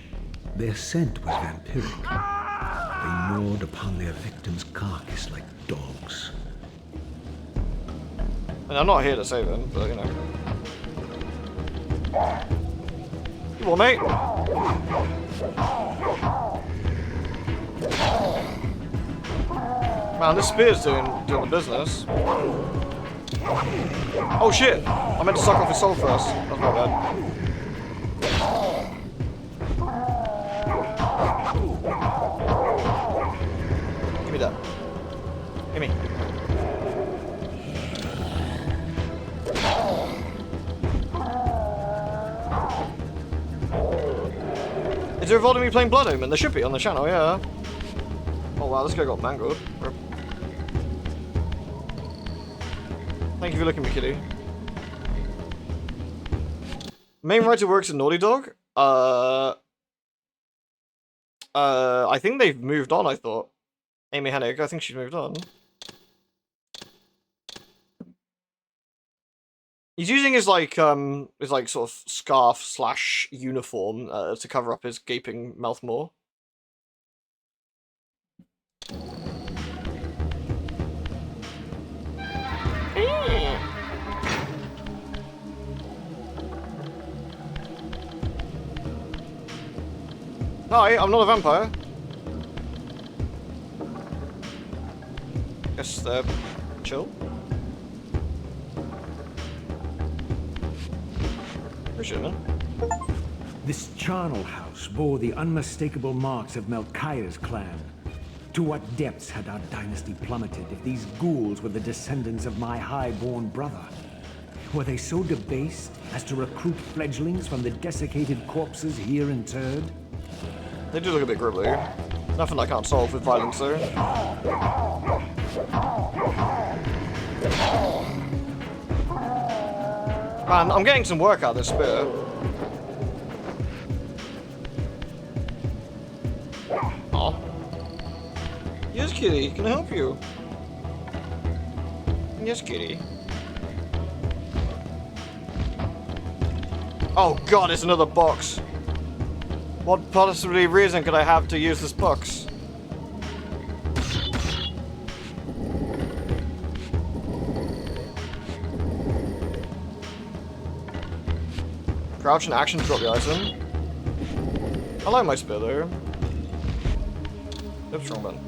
I: Their scent was vampiric. They gnawed upon their victim's carcass like dogs.
A: And I'm not here to save him, but you know. Come on, mate. Man, this spear's doing the business. Oh shit! I meant to suck off his soul first. That's my bad. Give me that. Give me. Is there a VOD of me playing Blood Omen? There should be on the channel, yeah. Oh wow, this guy got mangled. Thank you for looking at me, kitty. Main writer works at Naughty Dog? I think they've moved on, I thought. Amy Hennig, I think she's moved on. He's using his like sort of scarf slash uniform to cover up his gaping mouth more. Hi, I'm not a vampire. Guess they're chill. Appreciate it, man.
K: This charnel house bore the unmistakable marks of Melchiah's clan. To what depths had our dynasty plummeted if these ghouls were the descendants of my high-born brother? Were they so debased as to recruit fledglings from the desiccated corpses here interred?
A: They do look a bit gribbly. Nothing I can't solve with violence, though. Man, I'm getting some work out of this spear. Oh. Yes, kitty. Can I help you? Yes, kitty. Oh god, it's another box. What possibly reason could I have to use this box? Crouch and action to drop the item. I like my spear though. Oops, wrong button.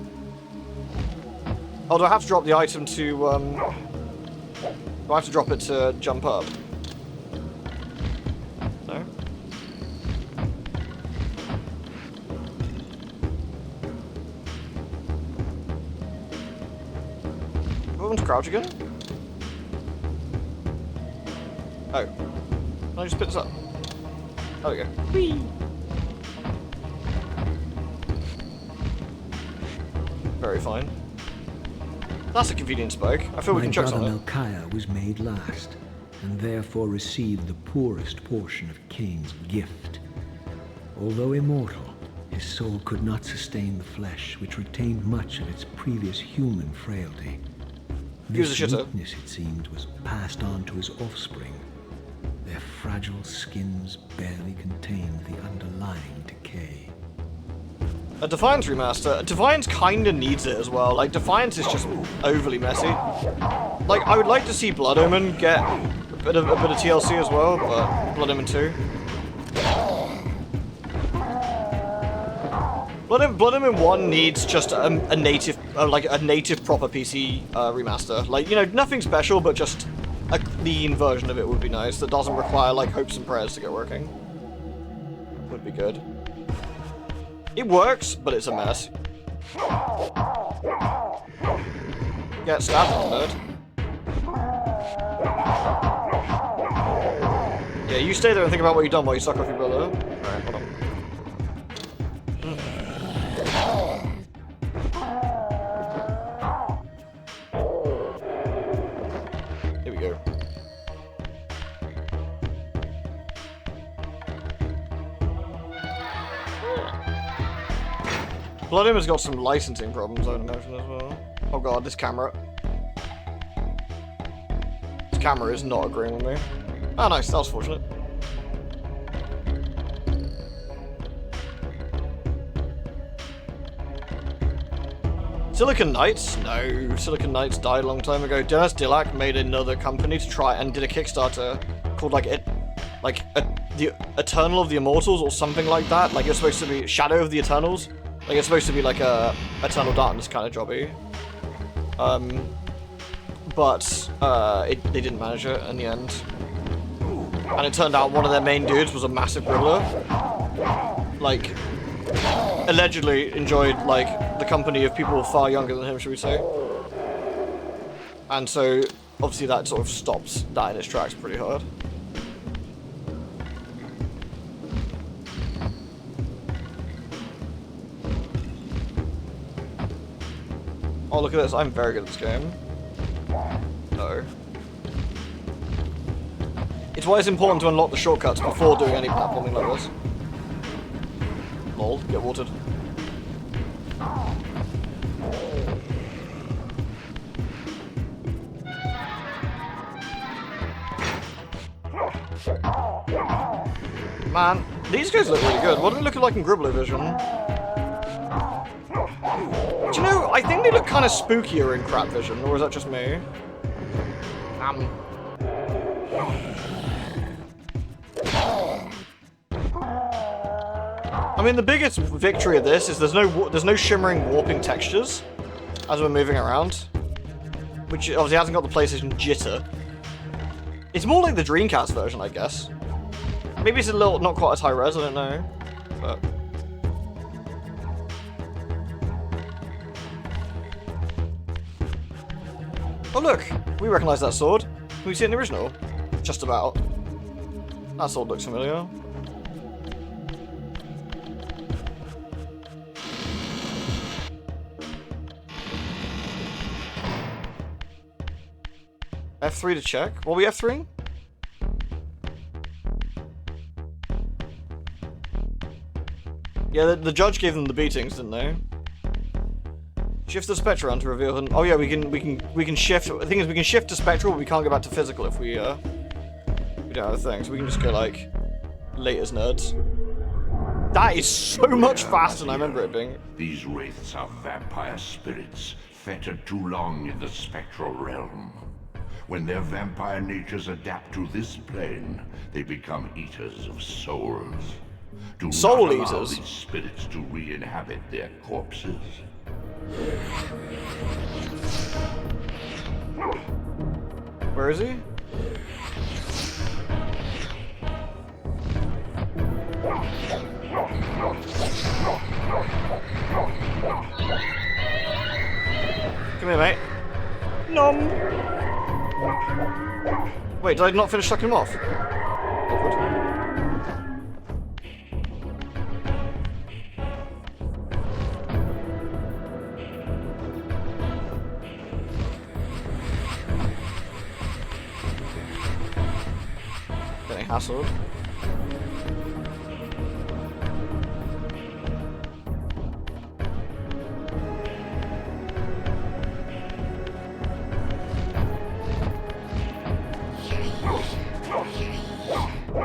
A: Oh, do I have to drop the item to, do I have to drop it to jump up? No? Do I want to crouch again? Oh. Can I just pick this up? There we go. Whee! Very fine. That's a convenient spike. I feel we can chuck
I: My brother
A: something.
I: Melchiah was made last, and therefore received the poorest portion of Kain's gift. Although immortal, his soul could not sustain the flesh, which retained much of its previous human frailty. This weakness, it seemed, was passed on to his offspring. Their fragile skins barely contained the underlying decay.
A: A Defiance remaster. Defiance kinda needs it as well. Like, Defiance is just overly messy. Like, I would like to see Blood Omen get a bit of TLC as well, but Blood Omen 2. Blood Omen 1 needs just a native proper PC remaster. Like, you know, nothing special, but just a clean version of it would be nice that doesn't require like hopes and prayers to get working. Would be good. It works, but it's a mess. Get stabbed, nerd. Yeah, you stay there and think about what you've done while you suck off your brother. Alright, hold on. Here we go. Bloodhim has got some licensing problems, I would imagine, as well. Oh god, this camera. This camera is not agreeing with me. Oh, nice, that was fortunate. Silicon Knights? No, Silicon Knights died a long time ago. Dennis Dillak made another company to try and did a Kickstarter called the Eternal of the Immortals or something like that. Like it's supposed to be Shadow of the Eternals. Like it's supposed to be like a Eternal Darkness kind of jobby. But they didn't manage it in the end. And it turned out one of their main dudes was a massive dribbler. Like, allegedly enjoyed, like, the company of people far younger than him, should we say. And so, obviously that sort of stops that in its tracks pretty hard. Oh, look at this. I'm very good at this game. No. It's why it's important to unlock the shortcuts before doing any platforming like this. Lol, get watered. Man, these guys look really good. What do they look like in Gribbler Vision? Do you know, I think they look kind of spookier in Crap Vision, or is that just me? I mean, the biggest victory of this is there's no shimmering warping textures as we're moving around, which obviously hasn't got the PlayStation jitter. It's more like the Dreamcast version, I guess. Maybe it's a little not quite as high res, I don't know, but. Oh look, we recognise that sword. We've seen the original, just about. That sword looks familiar. F3 to check. What we F3? Yeah, the judge gave them the beatings, didn't they? Shift the spectre around to reveal them. Oh yeah, we can shift. The thing is, we can shift to spectral, but we can't go back to physical if we don't have a thing. So we can just go like, laters nerds. That is so much faster than I remember it being.
J: These wraiths are vampire spirits, fettered too long in the spectral realm. When their vampire natures adapt to this plane, they become eaters of souls. Do
A: Soul
J: not allow
A: eaters?
J: these spirits to re-inhabit their corpses.
A: Where is he? Come here, mate. Nom. Wait, did I not finish sucking him off? Awkward. Getting hassled.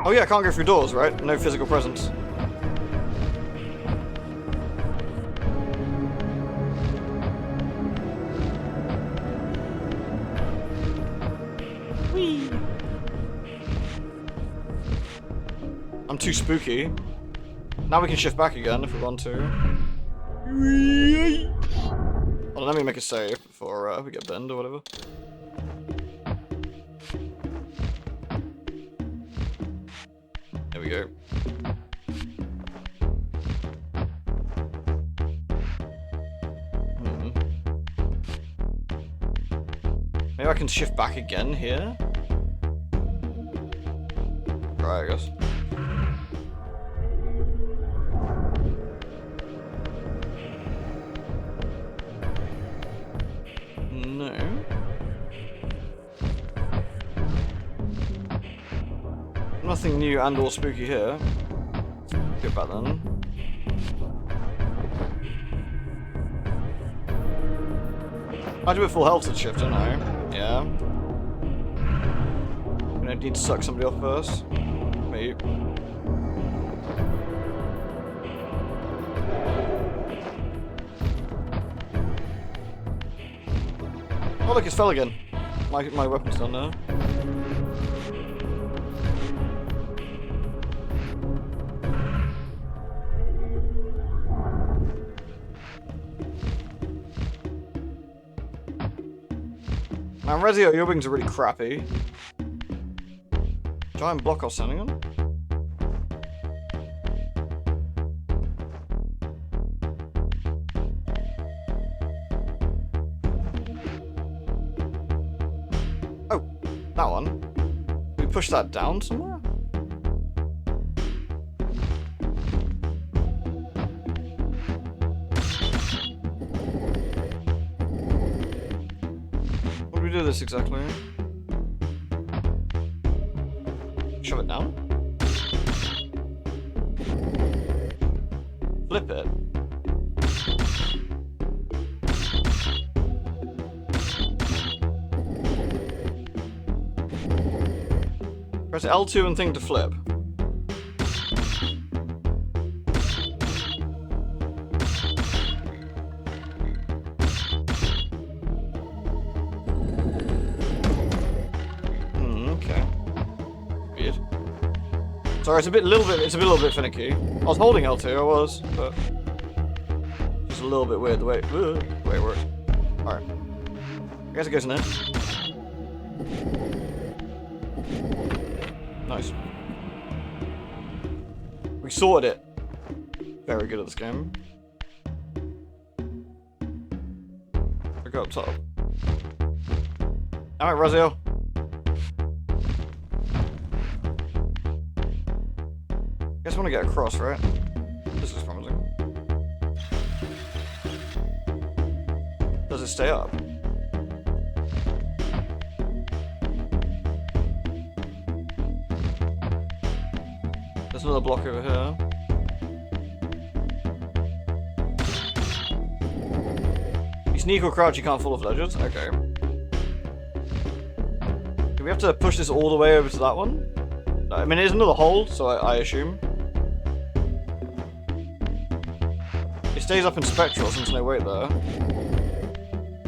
A: Oh yeah, I can't go through doors, right? No physical presence. Whee! I'm too spooky. Now we can shift back again if we want to. Hold on, let me make a save before we get burned or whatever. we go. Maybe I can shift back again here? Right, I guess. No. Nothing new and or spooky here. Go back then. I do it full health to shift, don't I? Yeah. I'm gonna need to suck somebody off first. Maybe. Oh look, it's fell again. My weapon's done now. Man, Rezio, your wings are really crappy. Giant block I was standing on. Oh, that one. We push that down somewhere? What do we do this exactly? Shove it down? Flip it. Press L2 and thing to flip. Okay. Weird. Sorry, it's a little bit finicky. I was holding L2, I was, but just a little bit weird the way it works. Alright. I guess it goes in there. Nice. We sorted it. Very good at this game. I go up top. Alright, Razio. Guess I want to get across, right? This is promising. Does it stay up? There's another block over here. You sneak or crouch, you can't fall off ledges? Okay. Do we have to push this all the way over to that one? I mean, it is another hold, so I assume. It stays up in Spectral since no weight there.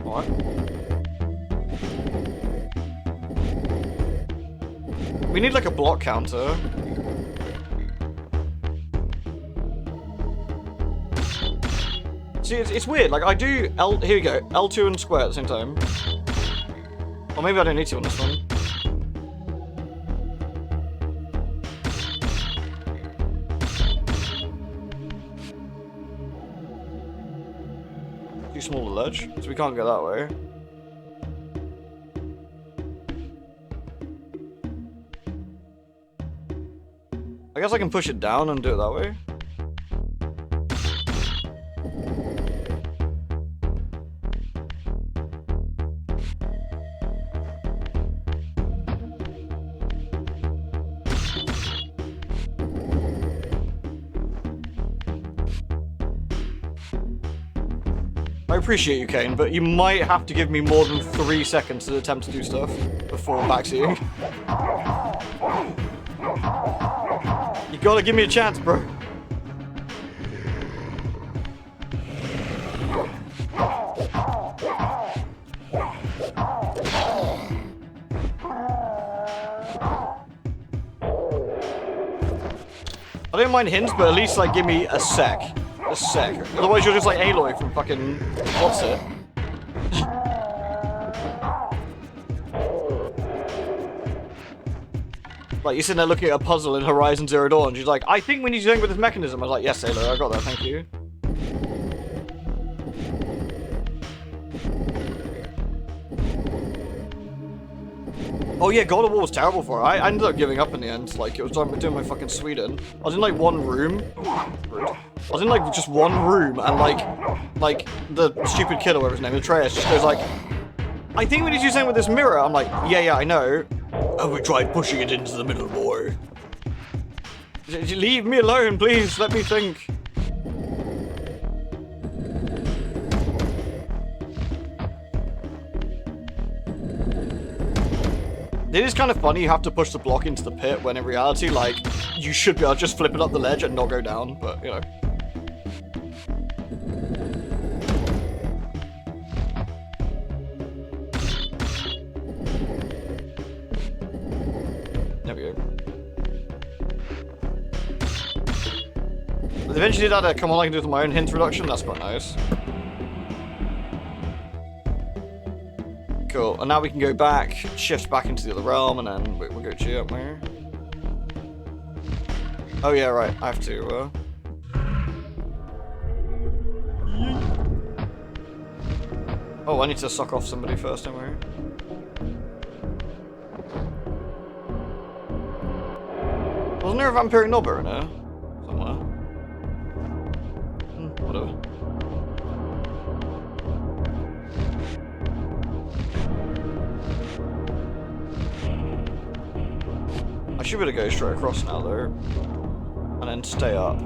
A: Alright. We need like a block counter. See, it's weird, like I do here we go, L2 and square at the same time. Or maybe I don't need to on this one. Too small a ledge, so we can't go that way. I guess I can push it down and do it that way. I appreciate you, Kain, but you might have to give me more than 3 seconds to attempt to do stuff before backseating. You gotta give me a chance, bro. I don't mind hints, but at least like give me a sec. A sec. Otherwise you're just like Aloy from fucking what's it? Like, you're sitting there looking at a puzzle in Horizon Zero Dawn. She's like, I think we need to think with this mechanism. I was like, yes, Sailor, I got that, thank you. Oh yeah, God of War was terrible for it. I ended up giving up in the end. Like, it was doing my fucking Sweden. I was in like one room. I was in like just one room, and like the stupid kid or whatever his name, Atreus, just goes like, I think we need to do something with this mirror. I'm like, yeah, I know. And we tried pushing it into the middle, boy. Leave me alone, please. Let me think. It is kind of funny you have to push the block into the pit when in reality, like, you should be able to just flip it up the ledge and not go down, but, you know. There we go. But eventually that come on, I can do it with my own hint reduction, that's quite nice. Cool, and now we can go back, shift back into the other realm, and then we'll go G up there. Oh yeah, right, I have to, Oh, I need to suck off somebody first, don't worry. Wasn't there a vampiric knobber in there? Somewhere. Whatever. I should be able to go straight across now, though. And then stay up.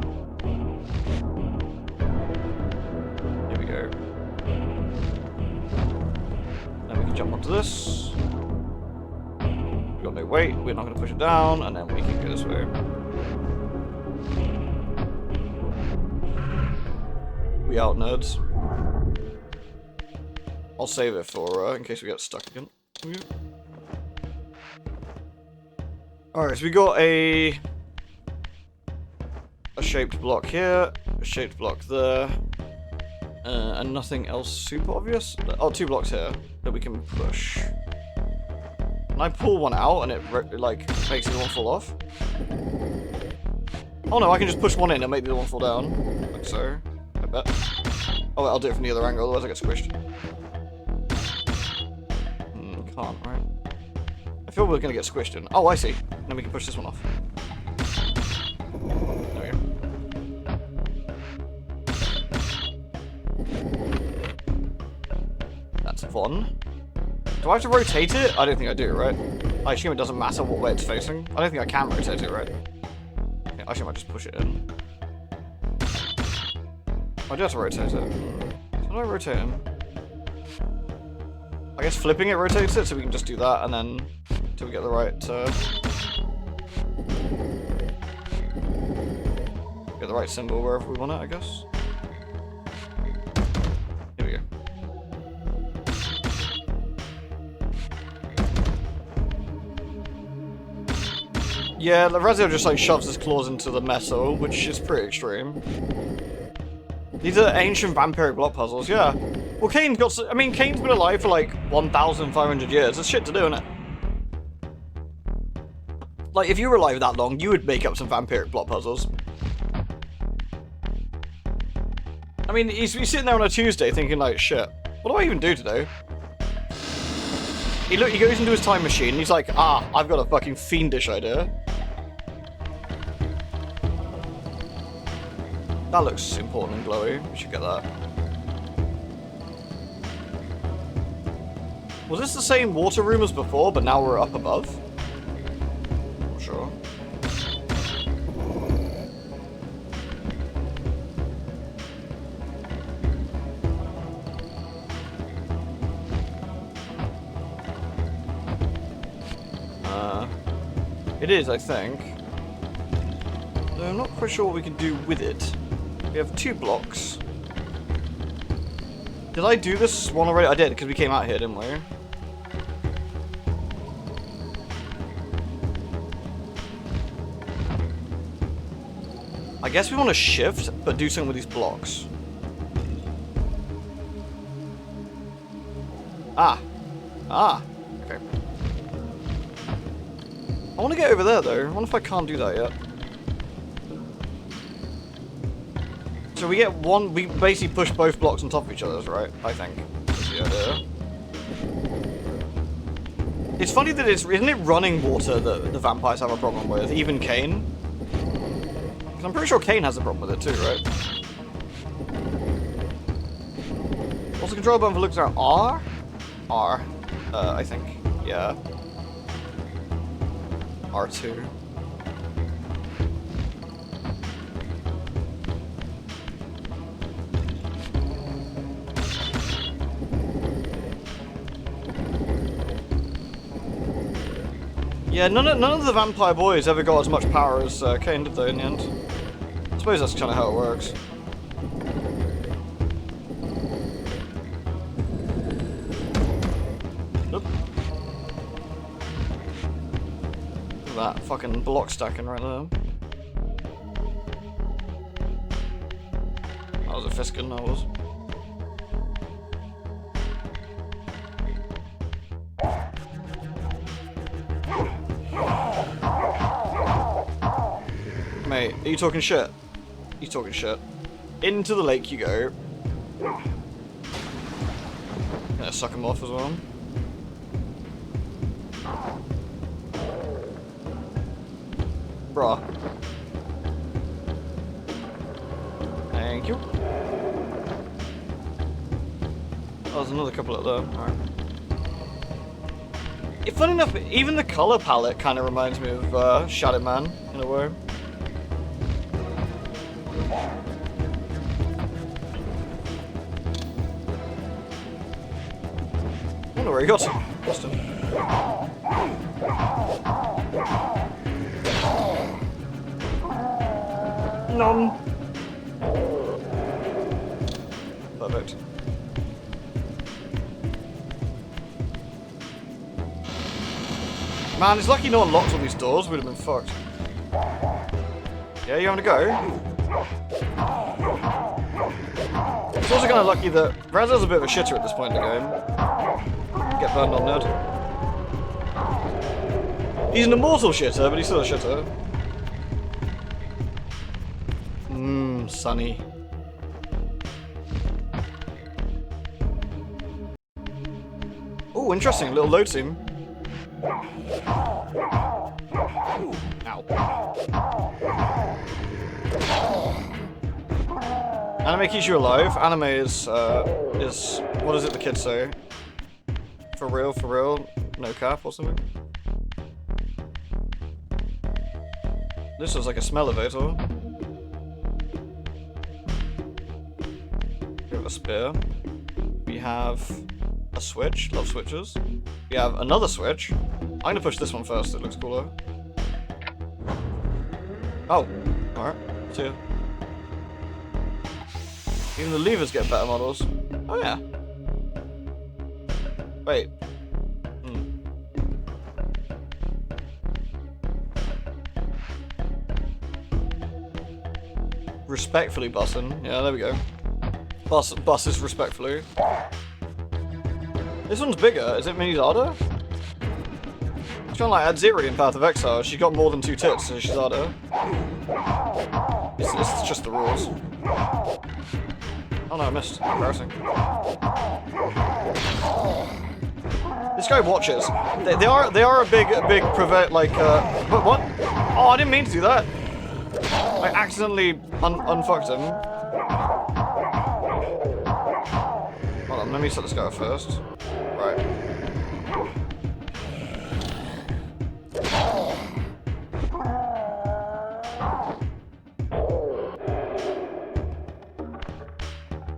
A: Here we go. Then we can jump onto this. We've got no weight, we're not going to push it down, and then we can go this way. We out, nerds. I'll save it for, in case we get stuck again. Alright, so we got a shaped block here, a shaped block there, and nothing else super obvious. Oh, 2 blocks here that we can push. Can I pull one out and it like makes the other one fall off? Oh no, I can just push one in and make the other one fall down, like so. I bet. Oh wait, I'll do it from the other angle, otherwise I get squished. Can't, right? I feel we're gonna get squished in. Oh, I see. Then we can push this one off. There we go. That's fun. Do I have to rotate it? I don't think I do, right? I assume it doesn't matter what way it's facing. I don't think I can rotate it, right? Yeah, I assume I just push it in. I do have to rotate it. How do I rotate it? I guess flipping it rotates it, so we can just do that, and then until we get the right, get the right symbol wherever we want it, I guess. Here we go. Yeah, Razio just like shoves his claws into the metal, which is pretty extreme. These are ancient vampiric block puzzles, yeah. Well, Kain's got. I mean, Kain's been alive for like 1,500 years. There's shit to do, isn't it? Like, if you were alive that long, you would make up some vampiric block puzzles. I mean, he's sitting there on a Tuesday thinking, like, shit, what do I even do today? He goes into his time machine, and he's like, I've got a fucking fiendish idea. That looks important and glowy. We should get that. Was this the same water room as before, but now we're up above? Not sure. It is, I think. Though I'm not quite sure what we can do with it. We have 2 blocks. Did I do this one already? I did, because we came out here, didn't we? I guess we want to shift, but do something with these blocks. Okay. I want to get over there though. I wonder if I can't do that yet. So we get one. We basically push both blocks on top of each other's, right? I think. That's the idea. It's funny that isn't it running water that the vampires have a problem with? Even Kain. I'm pretty sure Kain has a problem with it too, right? What's the control button for looks down? R? R. I think. Yeah. R2. Yeah, none of the vampire boys ever got as much power as Kain did, though, in the end. I suppose that's kind of how it works. Nope. Look at that fucking block stacking right there. That was a Fiskin, that was. Mate, are you talking shit? You talking shit. Into the lake you go. Gonna suck him off as well. Bruh. Thank you. Oh, there's another couple up there. Alright. Funny enough, even the color palette kind of reminds me of Shadow Man in a way. I wonder where he got to. Lost him. Nom. Perfect. Man, it's lucky no one locked all these doors. We'd have been fucked. Yeah, you having a go? It's also kind of lucky that Razzo's a bit of a shitter at this point in the game. Get burned on Ned. He's an immortal shitter, but he's still a shitter. Sunny. Oh, interesting. Little load seam. Ow. Anime keeps you alive. Anime is what is it the kids say? For real, no cap or something. This is like a smell elevator. We have a spear. We have a switch. Love switches. We have another switch. I'm gonna push this one first. It looks cooler. Oh, all right. See ya. Even the levers get better models. Oh yeah. Wait. Respectfully bussin'. Yeah, there we go. Buses respectfully. This one's bigger. Is it Mini Zarda? It's kind of like Adziri in Path of Exile. She got more than 2 tits, so she's Zarda. It's just the rules. Oh no, I missed. Embarrassing. This guy watches. They are a big like what? Oh, I didn't mean to do that. I accidentally unfucked him. Hold on, let me set this guy up first. Right.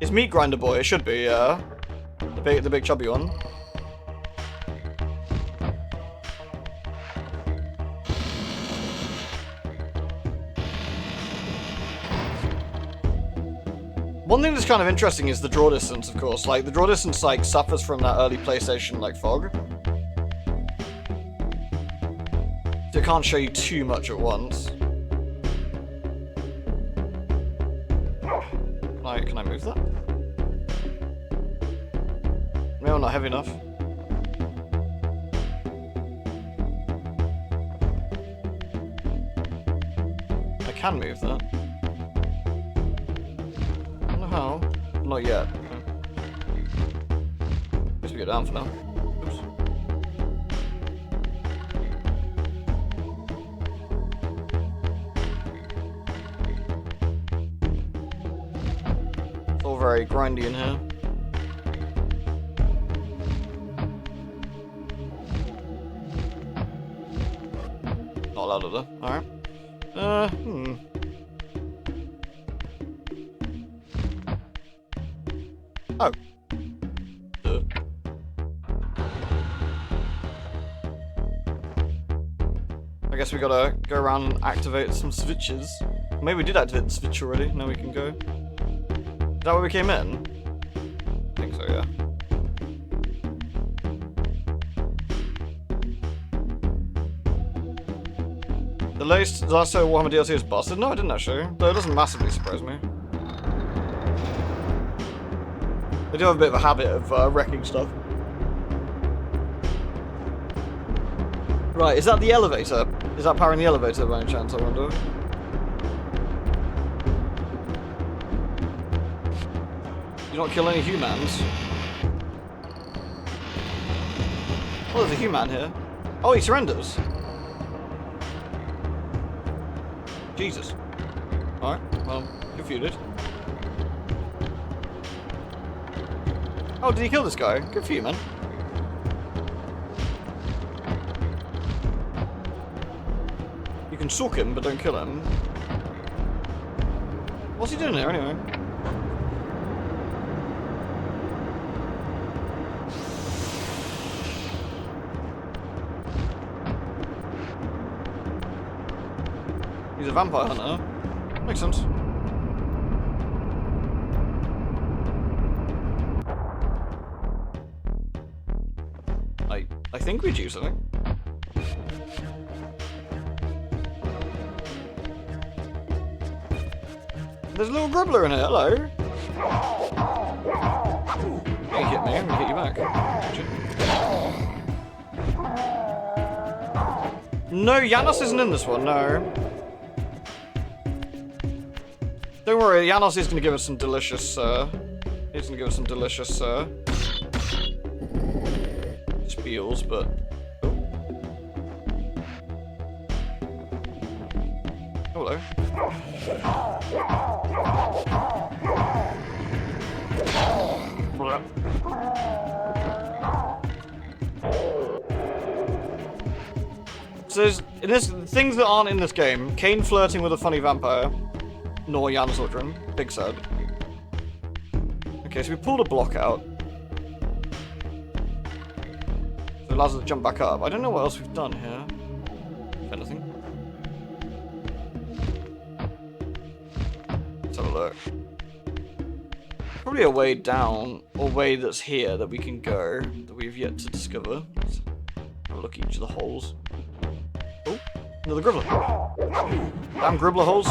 A: It's Meat Grinder Boy, it should be, yeah. The big chubby one. One thing that's kind of interesting is the draw distance, of course. Like, the draw distance, like, suffers from that early PlayStation, like, fog. So it can't show you too much at once. Can I move that? Maybe I'm not heavy enough. can move that. I don't know how. Not yet. Guess we go down for now. Oops. It's all very grindy in here. Not allowed to do. Alright. Oh. Duh. I guess we gotta go around and activate some switches. Maybe we did activate the switch already, now we can go. Is that where we came in? I think so, yeah. The latest Zaso Warhammer DLC is busted? No, I didn't actually. Though it doesn't massively surprise me. They do have a bit of a habit of wrecking stuff. Right, is that the elevator? Is that powering the elevator by any chance, I wonder? You don't kill any humans. Oh, there's a human here. Oh, he surrenders. Jesus. Alright, well, confuted. Oh, did he kill this guy? Good for you, man. You can sock him, but don't kill him. What's he doing there, anyway? He's a vampire hunter. Makes sense. I think we do something. There's a little gribbler in here, hello. You hit me, I'm gonna hit you back. No, Janos isn't in this one, no. Don't worry, Janos is gonna give us some delicious, he's gonna give us some delicious, spiels, but... Oh. Hello. So there's, in this, things that aren't in this game, Kain flirting with a funny vampire, nor Janos Ordrin, big sad. Okay, so we pulled a block out. So it allows us to jump back up. I don't know what else we've done here, if anything. Let's have a look. Probably a way down, or way that's here that we can go, that we've yet to discover. Let's have a look at each of the holes. Oh, another gribbler. Damn gribbler holes.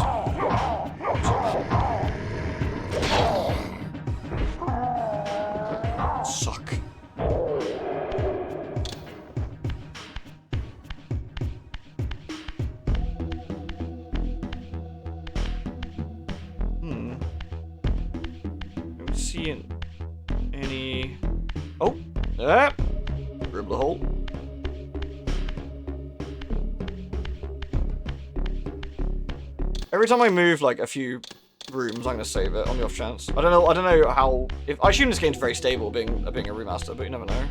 A: Suck. Don't see any. Oh, there. Gribbler hole. Every time I move like a few rooms, I'm gonna save it on the off chance. I don't know how. If I assume this game's very stable, being a remaster, but you never know.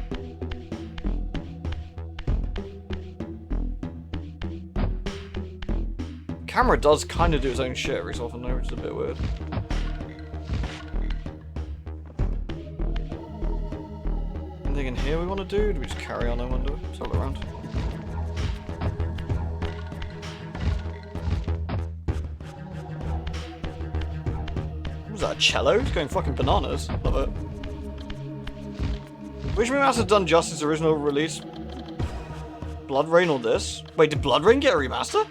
A: Camera does kind of do its own shit every so often, though, which is a bit weird. Anything in here we want to do? Do we just carry on? I wonder. Let's have a look around. Was that a cello? It's going fucking bananas. Love it. Which remaster done justice original release? Blood Rain or this? Wait, did Blood Rain get a remaster?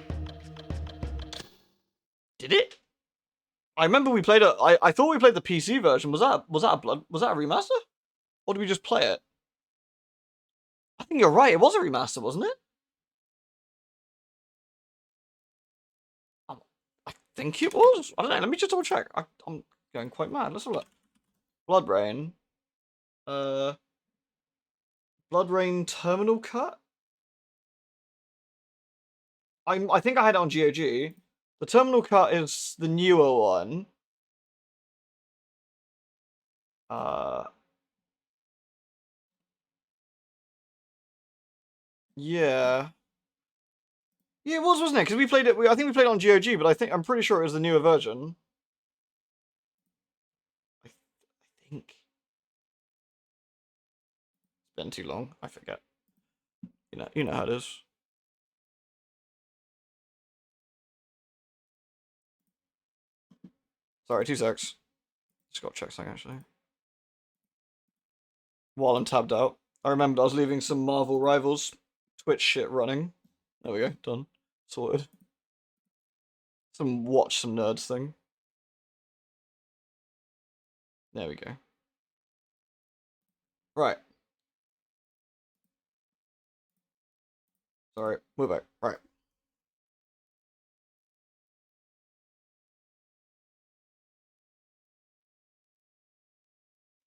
A: Did it? I remember we played it. I thought we played the PC version. Was that a remaster? Or did we just play it? I think you're right. It was a remaster, wasn't it? I think it was. I don't know. Let me just double check. I'm going quite mad. Let's have a look. Blood Rain. Blood Rain Terminal Cut. I think I had it on GOG. The Terminal Cut is the newer one. Yeah. Yeah, it was, wasn't it? Because we played it. I think we played it on GOG, but I'm pretty sure it was the newer version. I think it's been too long. I forget. You know how it is. Sorry, 2 secs. Just got to check something actually. While I'm tabbed out, I remembered I was leaving some Marvel Rivals Twitch shit running. There we go, done. Sorted. Some watch some nerds thing. There we go. Right. Sorry, we're back. Right.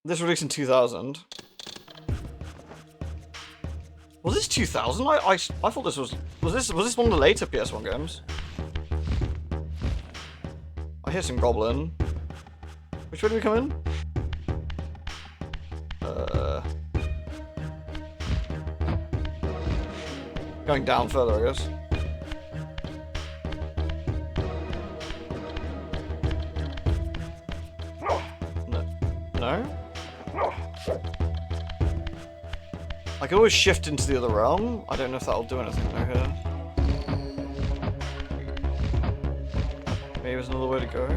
A: This released in 2000. Was this 2000? I thought this was this one of the later PS1 games? I hear some goblin. Which way do we come in? Going down further, I guess. No? I can always shift into the other realm. I don't know if that'll do anything though here. Maybe there's another way to go.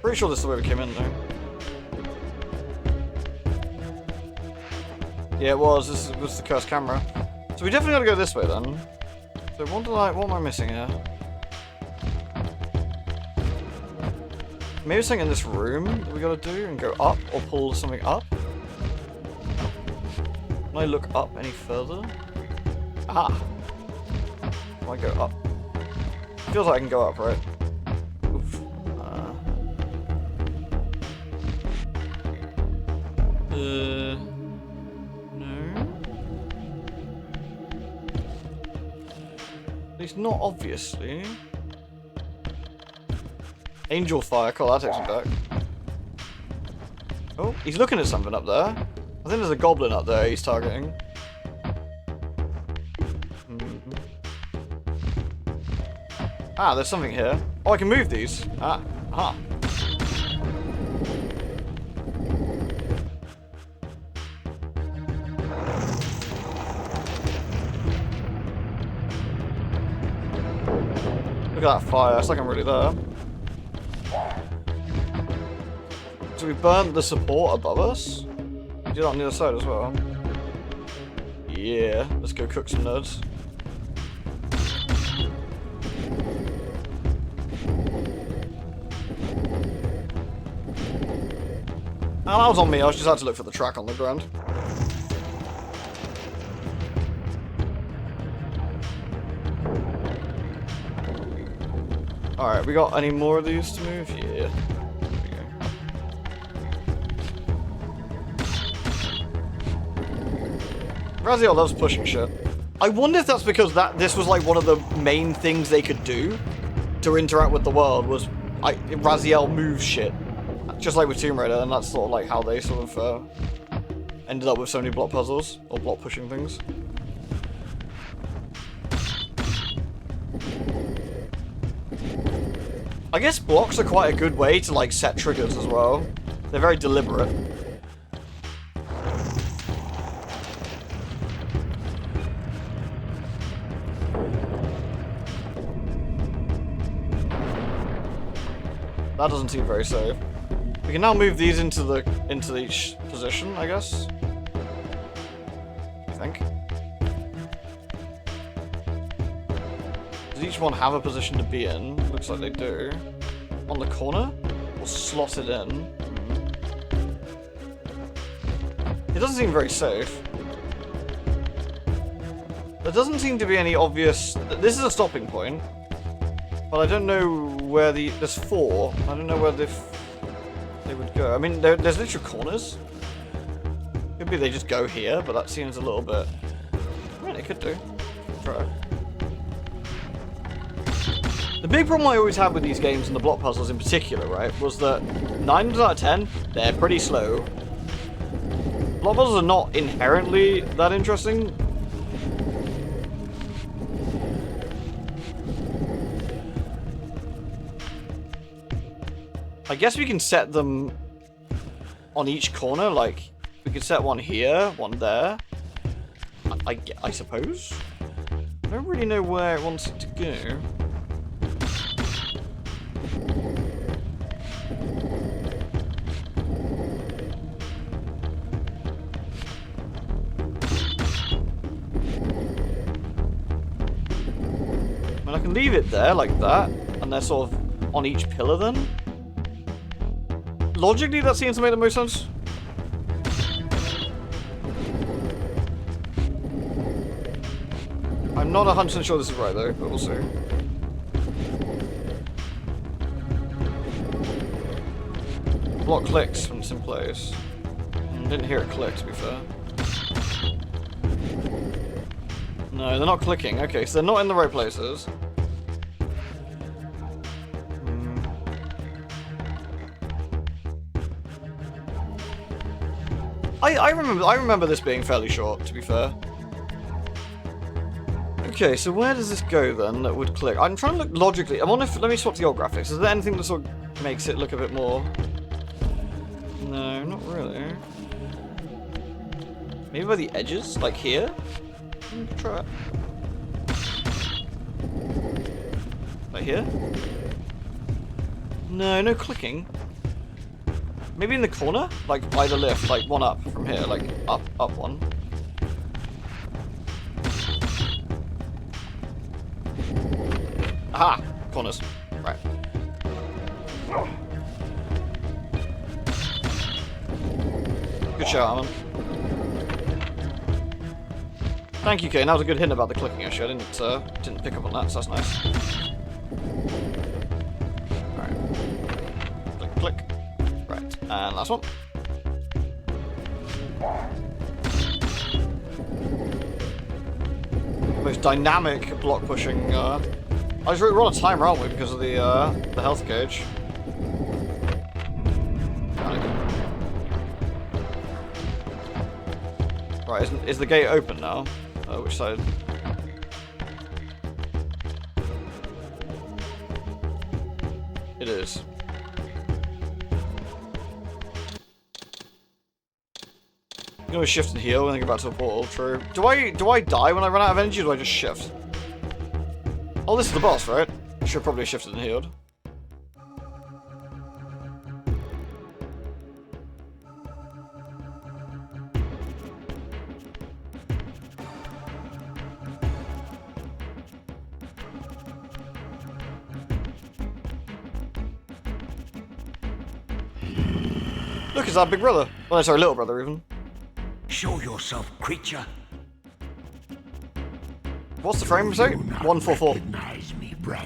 A: Pretty sure this is the way we came in though. Yeah, it was. This was the cursed camera. So we definitely gotta go this way then. So what am I missing here? Maybe something in this room that we gotta do and go up or pull something up. Can I look up any further? Ah! Can I go up? Feels like I can go up, right? Oof. No? At least not obviously. Angel Fire, cool, that takes me back. Oh, he's looking at something up there. I think there's a goblin up there he's targeting. Ah, there's something here. Oh, I can move these. Ah, aha. Look at that fire, it's like I'm really there. So we burnt the support above us? We did that on the other side as well. Yeah, let's go cook some nerds. And that was on me, I just had to look for the track on the ground. Alright, we got any more of these to move? Yeah. Raziel loves pushing shit. I wonder if that's because this was like one of the main things they could do to interact with the world was Raziel moves shit. Just like with Tomb Raider, and that's sort of like how they sort of ended up with so many block puzzles, or block pushing things. I guess blocks are quite a good way to like set triggers as well. They're very deliberate. That doesn't seem very safe. We can now move these into each position, I guess. I think. Does each one have a position to be in? Looks like they do. On the corner? Or slotted in? It doesn't seem very safe. There doesn't seem to be any obvious... This is a stopping point. But I don't know where there's 4. I don't know where they would go. I mean, there's literally corners. Could be they just go here, but that seems a little bit... I mean, it could do. Try. The big problem I always had with these games and the block puzzles in particular, right, was that 9 out of 10, they're pretty slow. Block puzzles are not inherently that interesting. I guess we can set them on each corner, like, we could set one here, one there. I suppose? I don't really know where it wants it to go. I mean, I can leave it there like that, and they're sort of on each pillar then. Logically, that seems to make the most sense. I'm not 100% sure this is right though, but we'll see. Block clicks when it's in place. Didn't hear it click, to be fair. No, they're not clicking. Okay, so they're not in the right places. I remember this being fairly short, to be fair. Okay, so where does this go then that would click? I'm trying to look logically. I wonder if, let me swap the old graphics. Is there anything that sort of makes it look a bit more? No, not really. Maybe by the edges, like here? Try it. Like here? No, no clicking. Maybe in the corner? Like by the lift, like one up from here, like up one. Aha! Corners. Right. Good shout, Armin. Thank you, Kain. That was a good hint about the clicking issue. I didn't pick up on that, so that's nice. Alright. Click, click. Right. And last one. Most dynamic block pushing. I just we're on a timer, aren't we, because of the health gauge. Right, is the gate open now? Which side? It is. You can always shift and heal and then go back to the portal. True. Do I die when I run out of energy, or do I just shift? Oh, this is the boss, right? I should have probably shifted and healed. Look, it's our big brother. Well, it's our little brother, even.
K: Show yourself, creature.
A: What's the frame rate? 144.
J: Recognize me, brother.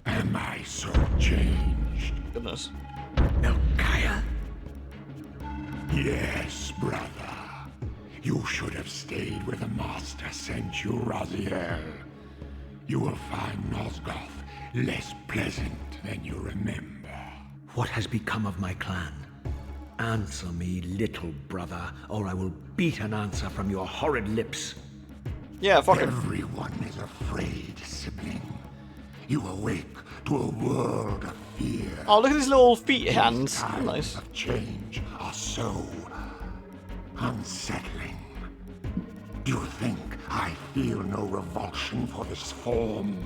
J: Am I so changed?
A: Goodness.
K: Melchiah?
J: Yes, brother. You should have stayed where the master sent you, Raziel. You will find Nosgoth less pleasant than you remember.
K: What has become of my clan? Answer me, little brother, or I will beat an answer from your horrid lips.
A: Yeah, fuck it.
J: Everyone is afraid, sibling. You awake to a world of fear.
A: Oh, look at his little feet hands.
J: Times
A: Nice.
J: of change are so unsettling. Do you think I feel no revulsion for this form?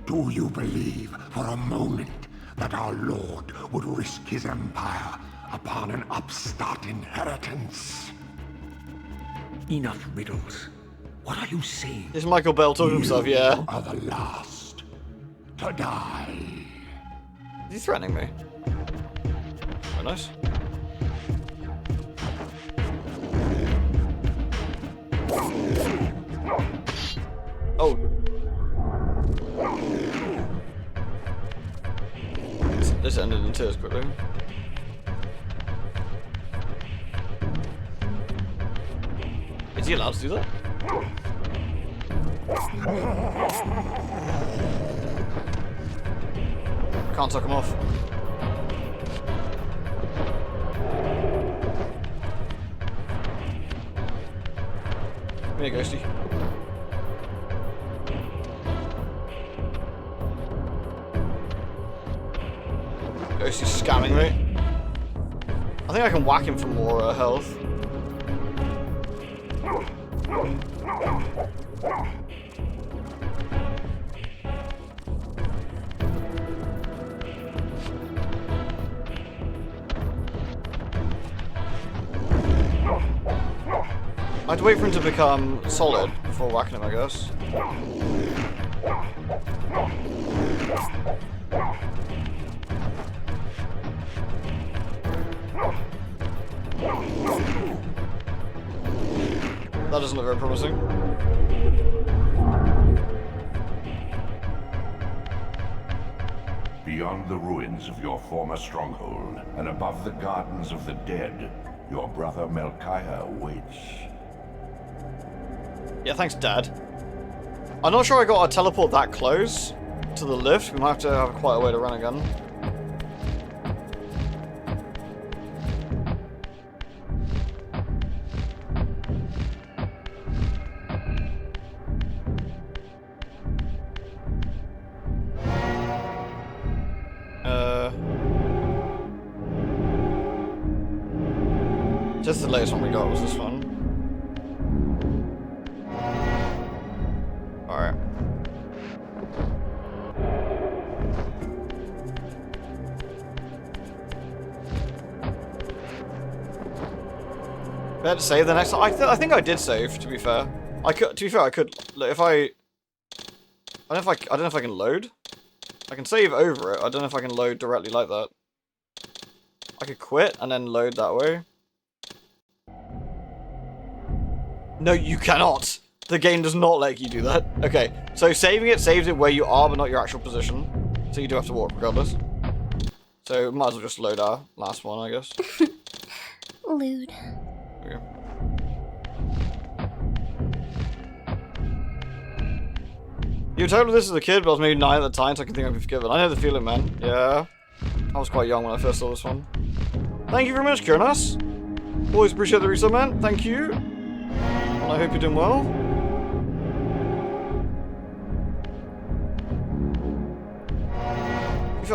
J: Do you believe for a moment that our Lord would risk his empire upon an upstart inheritance?
K: Enough riddles. What are you saying?
A: Is Michael Bell talking to himself? Yeah.
J: You are the last to die.
A: Is he threatening me? Oh, nice. Oh. This ended in tears quickly. Is he allowed to do that? Can't suck him off. Come here, Ghosty. Ghosty's scamming me. I think I can whack him for more health. I had to wait for him to become solid before whacking him, I guess. That doesn't look very promising.
J: Beyond the ruins of your former stronghold, and above the gardens of the dead, your brother Melchiah waits.
A: Yeah, thanks, Dad. I'm not sure I got a teleport that close to the lift. We might have to have quite a way to run again. Just the latest one we got was this one. Alright. Better save the next time. I think I did save, to be fair. I could like, if I don't know if I can load. I can save over it. I don't know if I can load directly like that. I could quit and then load that way. No, you cannot. The game does not let you do that. Okay, so saving it saves it where you are, but not your actual position. So you do have to walk regardless. So might as well just load our last one, I guess.
B: Lewd.
A: Okay. You were told this as a kid, but I was maybe 9 at the time, so I can think I'd be forgiven. I know the feeling, man. Yeah. I was quite young when I first saw this one. Thank you very much, Kiernas. Always appreciate the resub, man. Thank you. And I hope you're doing well.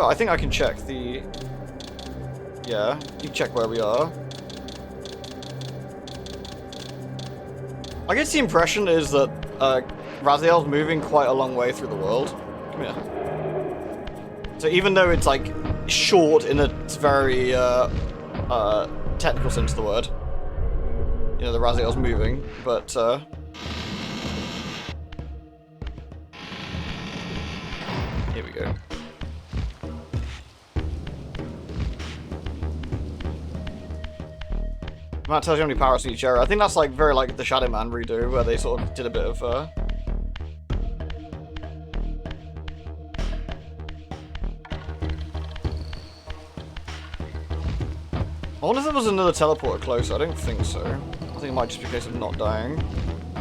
A: I think I can check the... Yeah, you can check where we are. I guess the impression is that Raziel's moving quite a long way through the world. Come here. So even though it's like short in a very technical sense of the word, you know, the Raziel's moving, but here we go. Matt tells you how many parrots in each area. I think that's like very like the Shadow Man redo, where they sort of did a bit of I wonder if there was another teleporter close. I don't think so. I think it might just be a case of not dying.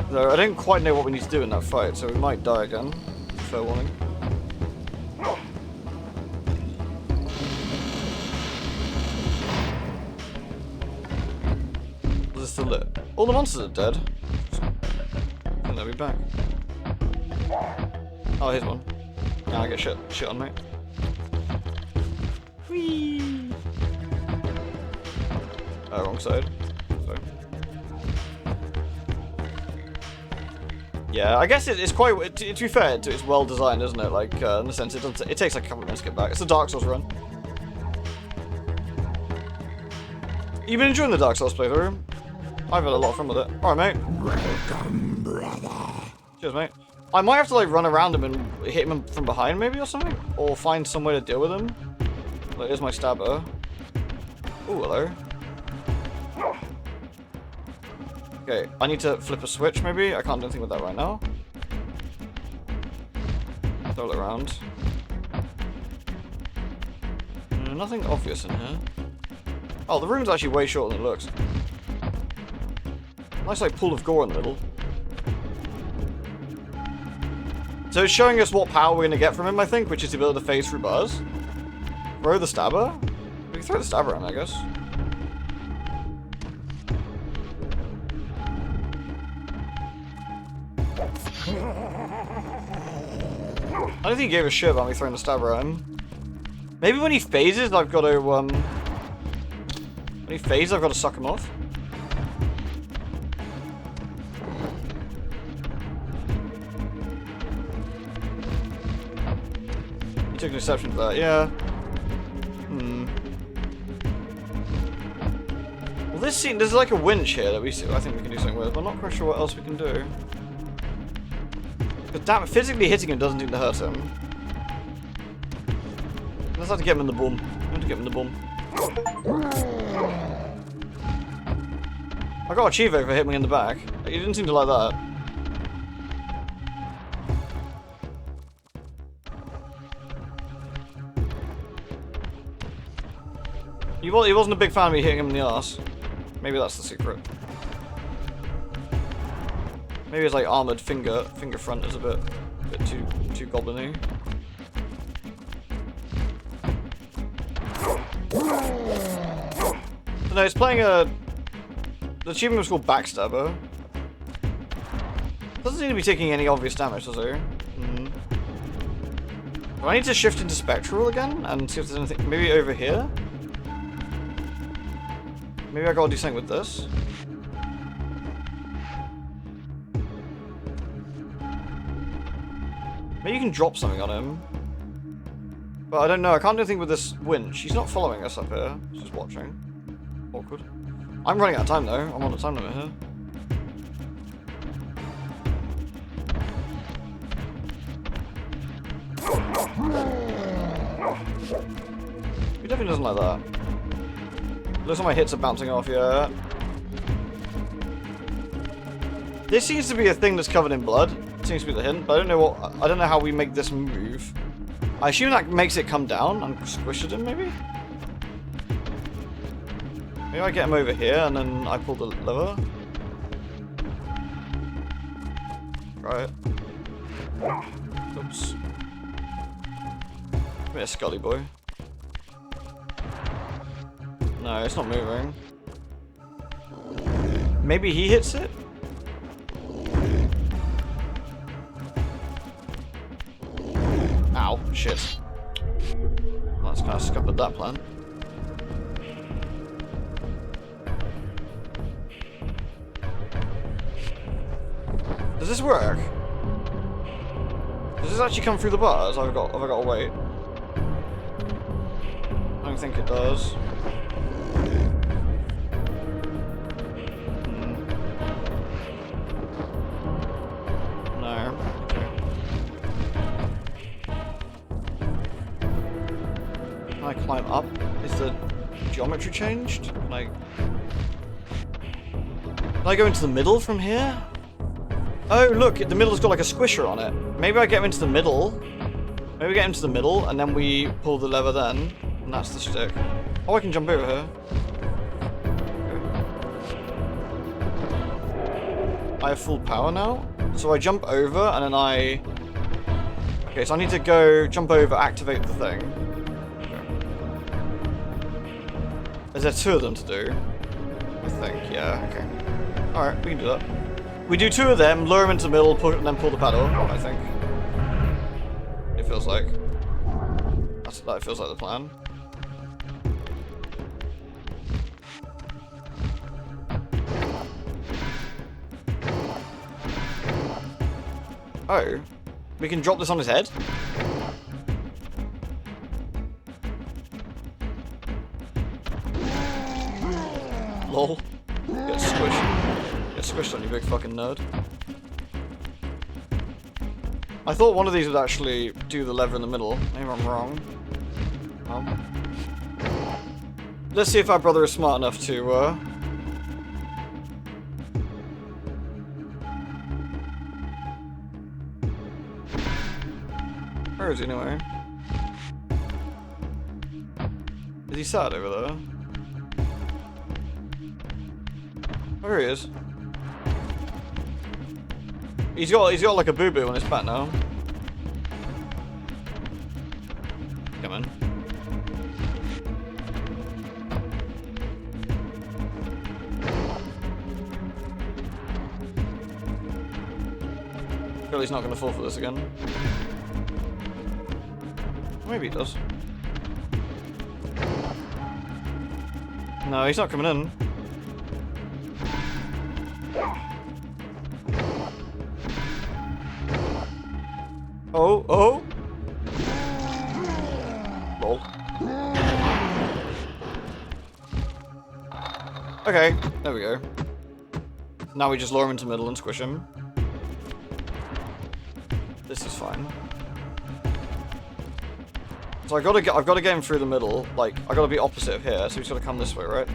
A: Though I don't quite know what we need to do in that fight, so we might die again. Fair warning. Is it still lit? All the monsters are dead. I think they'll be back. Oh, here's one. Now I get shit on me. Whee! Wrong side. Sorry. Yeah, I guess it's quite. To be fair, it's well designed, isn't it? Like in the sense it takes like a couple of minutes to get back. It's a Dark Souls run. You been enjoying the Dark Souls playthrough? I've had a lot of fun with it. All right, mate.
J: Welcome, brother.
A: Cheers, mate. I might have to like run around him and hit him from behind, maybe, or something, or find some way to deal with him. Like, here's my stabber. Ooh, hello. Okay, I need to flip a switch, maybe? I can't do anything with that right now. Throw it around. No, nothing obvious in here. Oh, the room's actually way shorter than it looks. Nice, like, pool of gore in the middle. So it's showing us what power we're going to get from him, I think, which is the ability to phase through bars. Throw the stabber? We can throw the stabber on, I guess. I don't think he gave a shit about me throwing the stabber at him. Maybe when he phases, I've got to, when he phases, I've got to suck him off. He took an exception to that, yeah. Well, this scene, there's like a winch here that I think we can do something with, but I'm not quite sure what else we can do. But damn it, physically hitting him doesn't seem to hurt him. Let's have to get him in the bum. I want to get him in the bum. I got a Chivo for hitting me in the back. He didn't seem to like that. He wasn't a big fan of me hitting him in the arse. Maybe that's the secret. Maybe his like armored finger front is a bit too goblin-y. So no, it's playing the achievement was called Backstabber. Doesn't seem to be taking any obvious damage, does it? Do I need to shift into Spectral again and see if there's anything? Maybe over here? Maybe I gotta do something with this. Maybe you can drop something on him. But I don't know, I can't do anything with this winch. He's not following us up here, he's just watching. Awkward. I'm running out of time though, I'm on a time limit here. He definitely doesn't like that. Looks like my hits are bouncing off, yeah. This seems to be a thing that's covered in blood. Seems to be the hint, but I don't know how we make this move. I assume that makes it come down and squish it in, maybe? Maybe I get him over here and then I pull the lever. Try it. Oops. Come here, Scully boy. No, it's not moving. Maybe he hits it? Ow, shit. That's kind of scuppered that plan. Does this work? Does this actually come through the bars? Have I got to wait? I don't think it does. No. Okay. Can I climb up? Is the geometry changed? Can I go into the middle from here? Oh, look, the middle's got like a squisher on it. Maybe I get him into the middle. Maybe we get into the middle, and then we pull the lever then. And that's the stick. Oh, I can jump over here. Okay. I have full power now. So I jump over, and then I... Okay, so I need to go jump over, activate the thing. Okay. Is there two of them to do? I think, yeah, okay. Alright, we can do that. We do two of them, lure him into the middle, and then pull the paddle, I think. It feels like. That feels like the plan. Oh. We can drop this on his head? Lol. Get squished. Get squished on, you big fucking nerd. I thought one of these would actually do the lever in the middle. Maybe I'm wrong. Let's see if our brother is smart enough to, Where is he anyway? Is he sad over there? Oh, here he is. He's got like a boo-boo on his back now. Come on. Surely he's not going to fall for this again. Maybe he does. No, he's not coming in. Oh, oh! Lol. Okay, there we go. Now we just lure him into the middle and squish him. This is fine. So I've got to get him through the middle. Like, I got to be opposite of here, so he's got to come this way, right?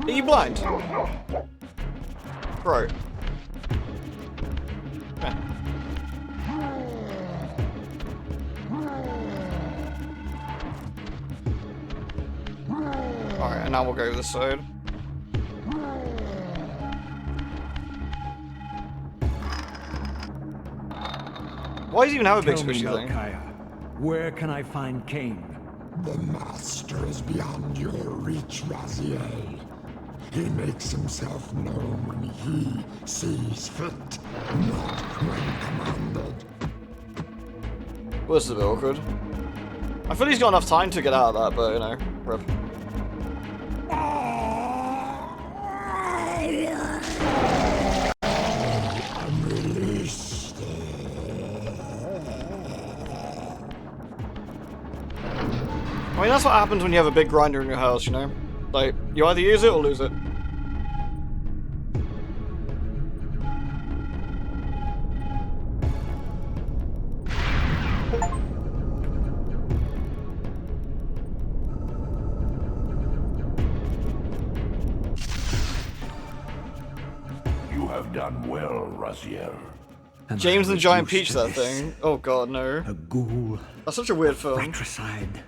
A: Are you blind? Bro. Yeah. Alright, and now we'll go this side. Why does he even have a big squishy thing?
K: Melchiah, where can I find Kain?
L: The Master is beyond your reach, Raziel. He makes himself known when he sees fit, not when commanded.
A: Well, this is a bit awkward. I feel he's got enough time to get out of that, but, you know, rip.
L: I'm released.
A: I mean, that's what happens when you have a big grinder in your house, you know? Like, you either use it or lose it.
J: You have done well, Raziel.
A: James and Giant Peach, that thing. Oh god, no.
K: A ghoul.
A: That's such a weird film.
K: Fratricide.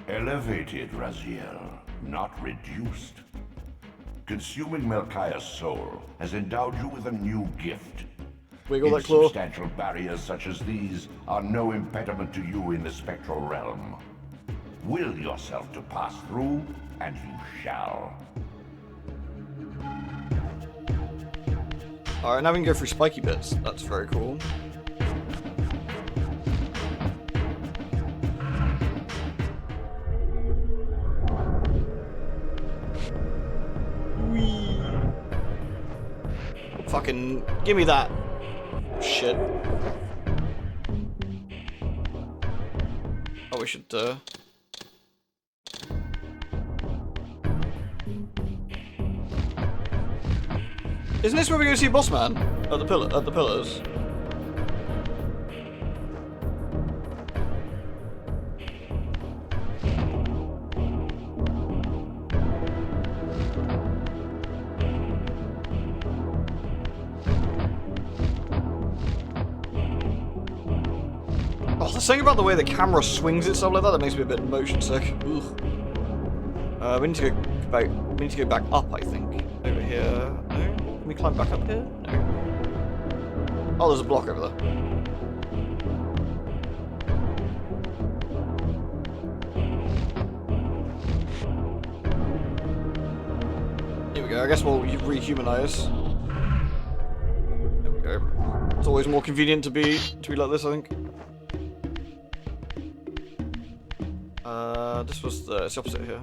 J: Elevated, Raziel, not reduced. Consuming Melchiah's soul has endowed you with a new gift.
A: Wiggle that claw.
J: Insubstantial barriers such as these are no impediment to you in the spectral realm. Will yourself to pass through, and you shall.
A: Alright, now we can go through spiky bits. That's very cool. Whee! Fucking give me that shit. Oh, we should Isn't this where we go see Boss Man? At the pillars? Oh, there's something about the way the camera swings itself like that makes me a bit motion sick. Ugh. We need to go back up, I think. Over here. No? Can we climb back up here? No. Oh, there's a block over there. Here we go. I guess we'll rehumanize. There we go. It's always more convenient to be like this, I think. This was it's the opposite here.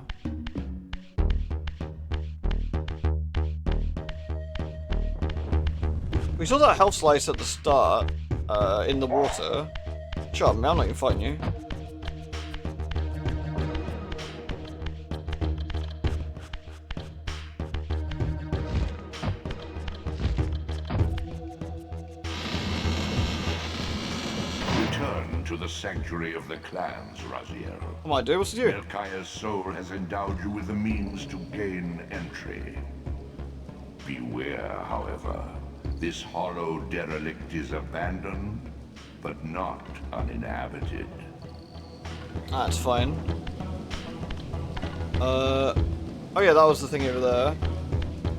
A: We saw that health slice at the start, in the water. Sure, man, I'm not even fighting you.
J: Return to the sanctuary of the clans, Raziel.
A: What am I doing? What's to do?
J: Melchiah's soul has endowed you with the means to gain entry. Beware, however. This hollow derelict is abandoned, but not uninhabited.
A: That's fine. Oh yeah, that was the thing over there.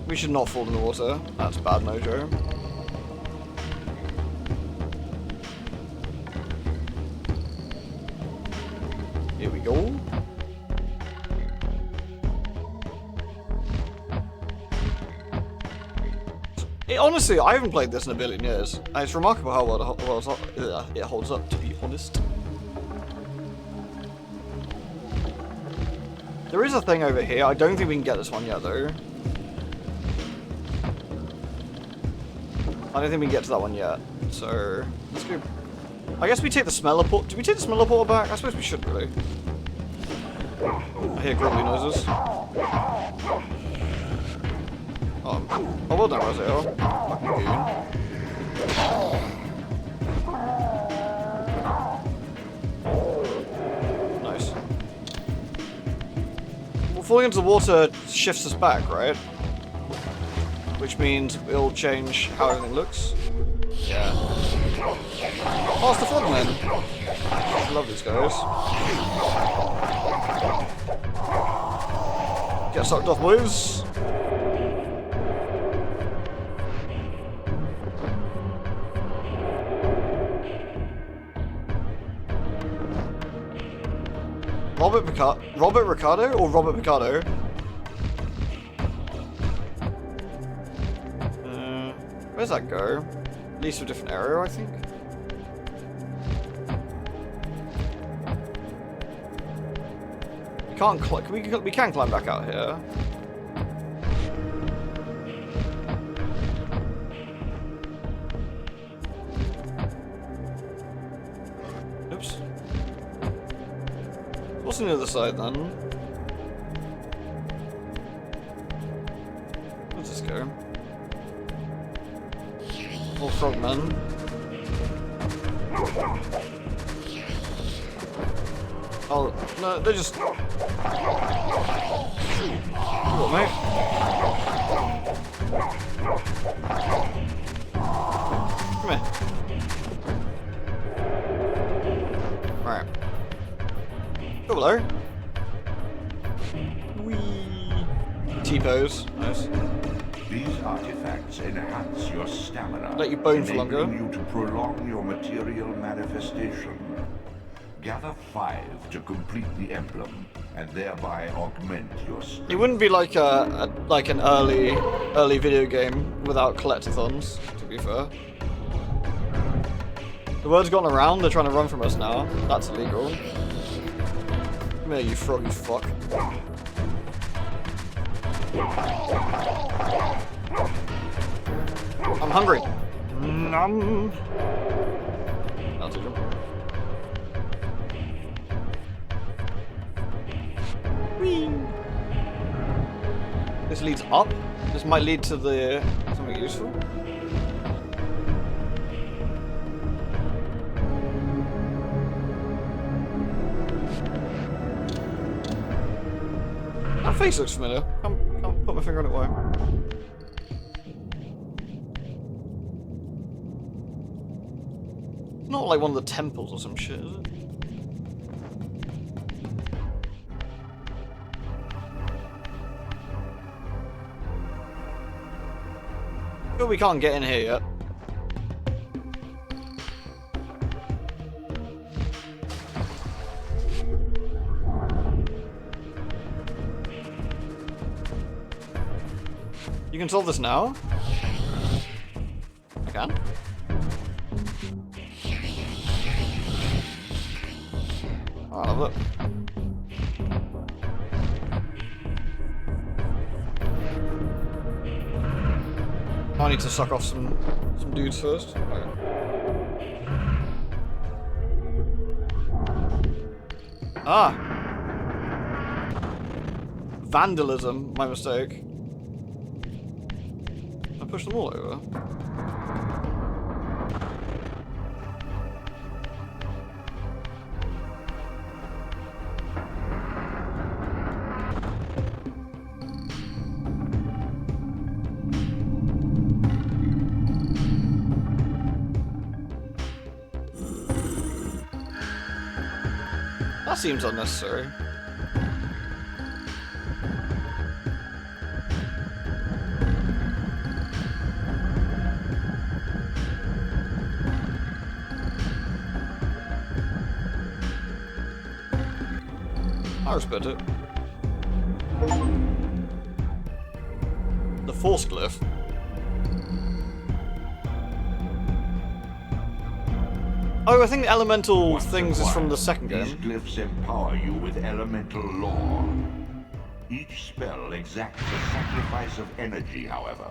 A: We should not fall in the water. That's bad mojo. Here we go. Honestly, I haven't played this in a billion years. And it's remarkable how well it holds up, to be honest. There is a thing over here. I don't think we can get this one yet, though. I don't think we can get to that one yet. So, let's go. I guess we take the smeller port. Did we take the smeller portal back? I suppose we should, really. I hear grumbly noises. Oh, well done, Raziel. Fucking goon. Nice. Well, falling into the water shifts us back, right? Which means it'll change how everything looks. Yeah. Oh, it's the frogmen. I love these guys. Get sucked off, boys. Robert Ricardo or Robert Picardo? Where's that go? Leads to a different area, I think. We can't we can climb back out here. Oops. What's on the other side then? Where's this go? More frogmen. Oh, no, they're just... What, mate? Come here. Alright. Go below. Whee! T-pose. Nice.
J: These artifacts enhance your stamina,
A: Let you bone for longer.
J: enabling you to prolong your material manifestation. Gather 5 to complete the emblem, and thereby augment your strength.
A: It wouldn't be like an early video game without collectathons, to be fair. The word's gone around, they're trying to run from us now. That's illegal. Come here, you froggy fuck. I'm hungry. Nom. That's a jump. Whee. This leads up. This might lead to the something useful. That face looks familiar. Can't put my finger on it. Why? It's not like one of the temples or some shit, is it? But we can't get in here yet. You can solve this now? I can? I'll have a look. I need to suck off some dudes first. Okay. Ah! Vandalism, my mistake. I pushed them all over. That seems unnecessary. I respect it. The Force Glyph. Oh, I think the elemental things is from the second
J: These
A: game.
J: glyphs empower you with elemental lore. Each spell exacts a sacrifice of energy, however.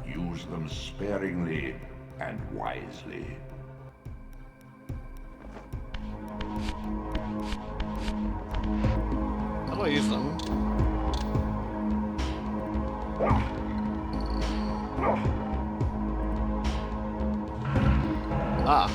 J: Use them sparingly and wisely.
A: How do I use them? Ah.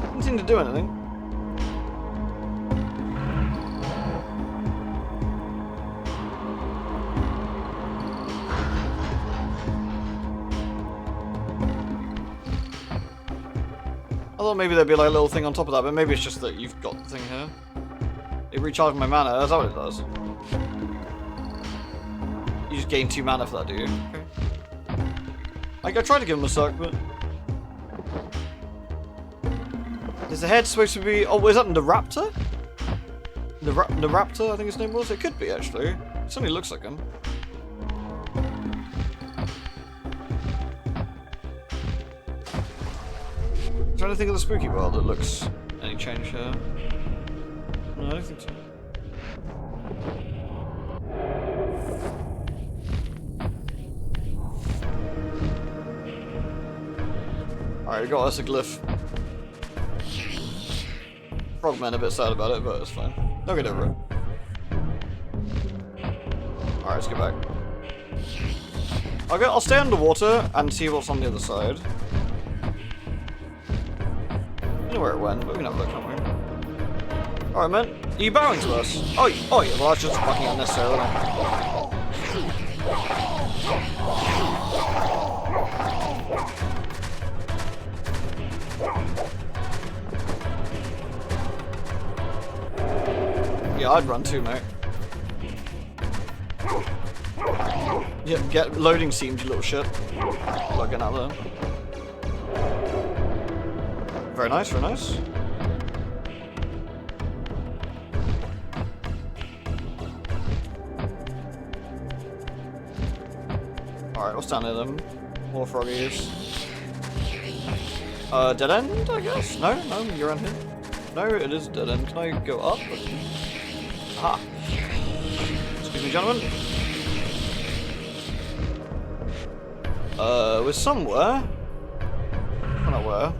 A: Didn't seem to do anything. I thought maybe there'd be like a little thing on top of that, but maybe it's just that you've got the thing here. It recharged my mana, that's what it does. You just gain 2 mana for that, do you? Okay. Like, I tried to give him a suck, but... Is the head supposed to be... Oh, is that the raptor? The raptor, I think his name was? It could be, actually. It certainly looks like him. I'm trying to think of the spooky world that looks any change here. No, I don't think so. Alright, we got us a glyph. Frogman a bit sad about it, but it's fine. They'll get over it. Alright, let's get back. I'll stay underwater and see what's on the other side. I don't know where it went, but we can have a look, can't we? Alright, man. Are you bowing to us? Oh, yeah, well that's just fucking unnecessary, isn't it? Yeah, I'd run too, mate. Yeah, get loading seams, you little shit. Like getting out there. Very nice, very nice. Alright, what's down there then? More froggies. Dead end, I guess? No, you're around here. No, it is dead end. Can I go up? Aha. Excuse me, gentlemen. We're somewhere. I don't know where.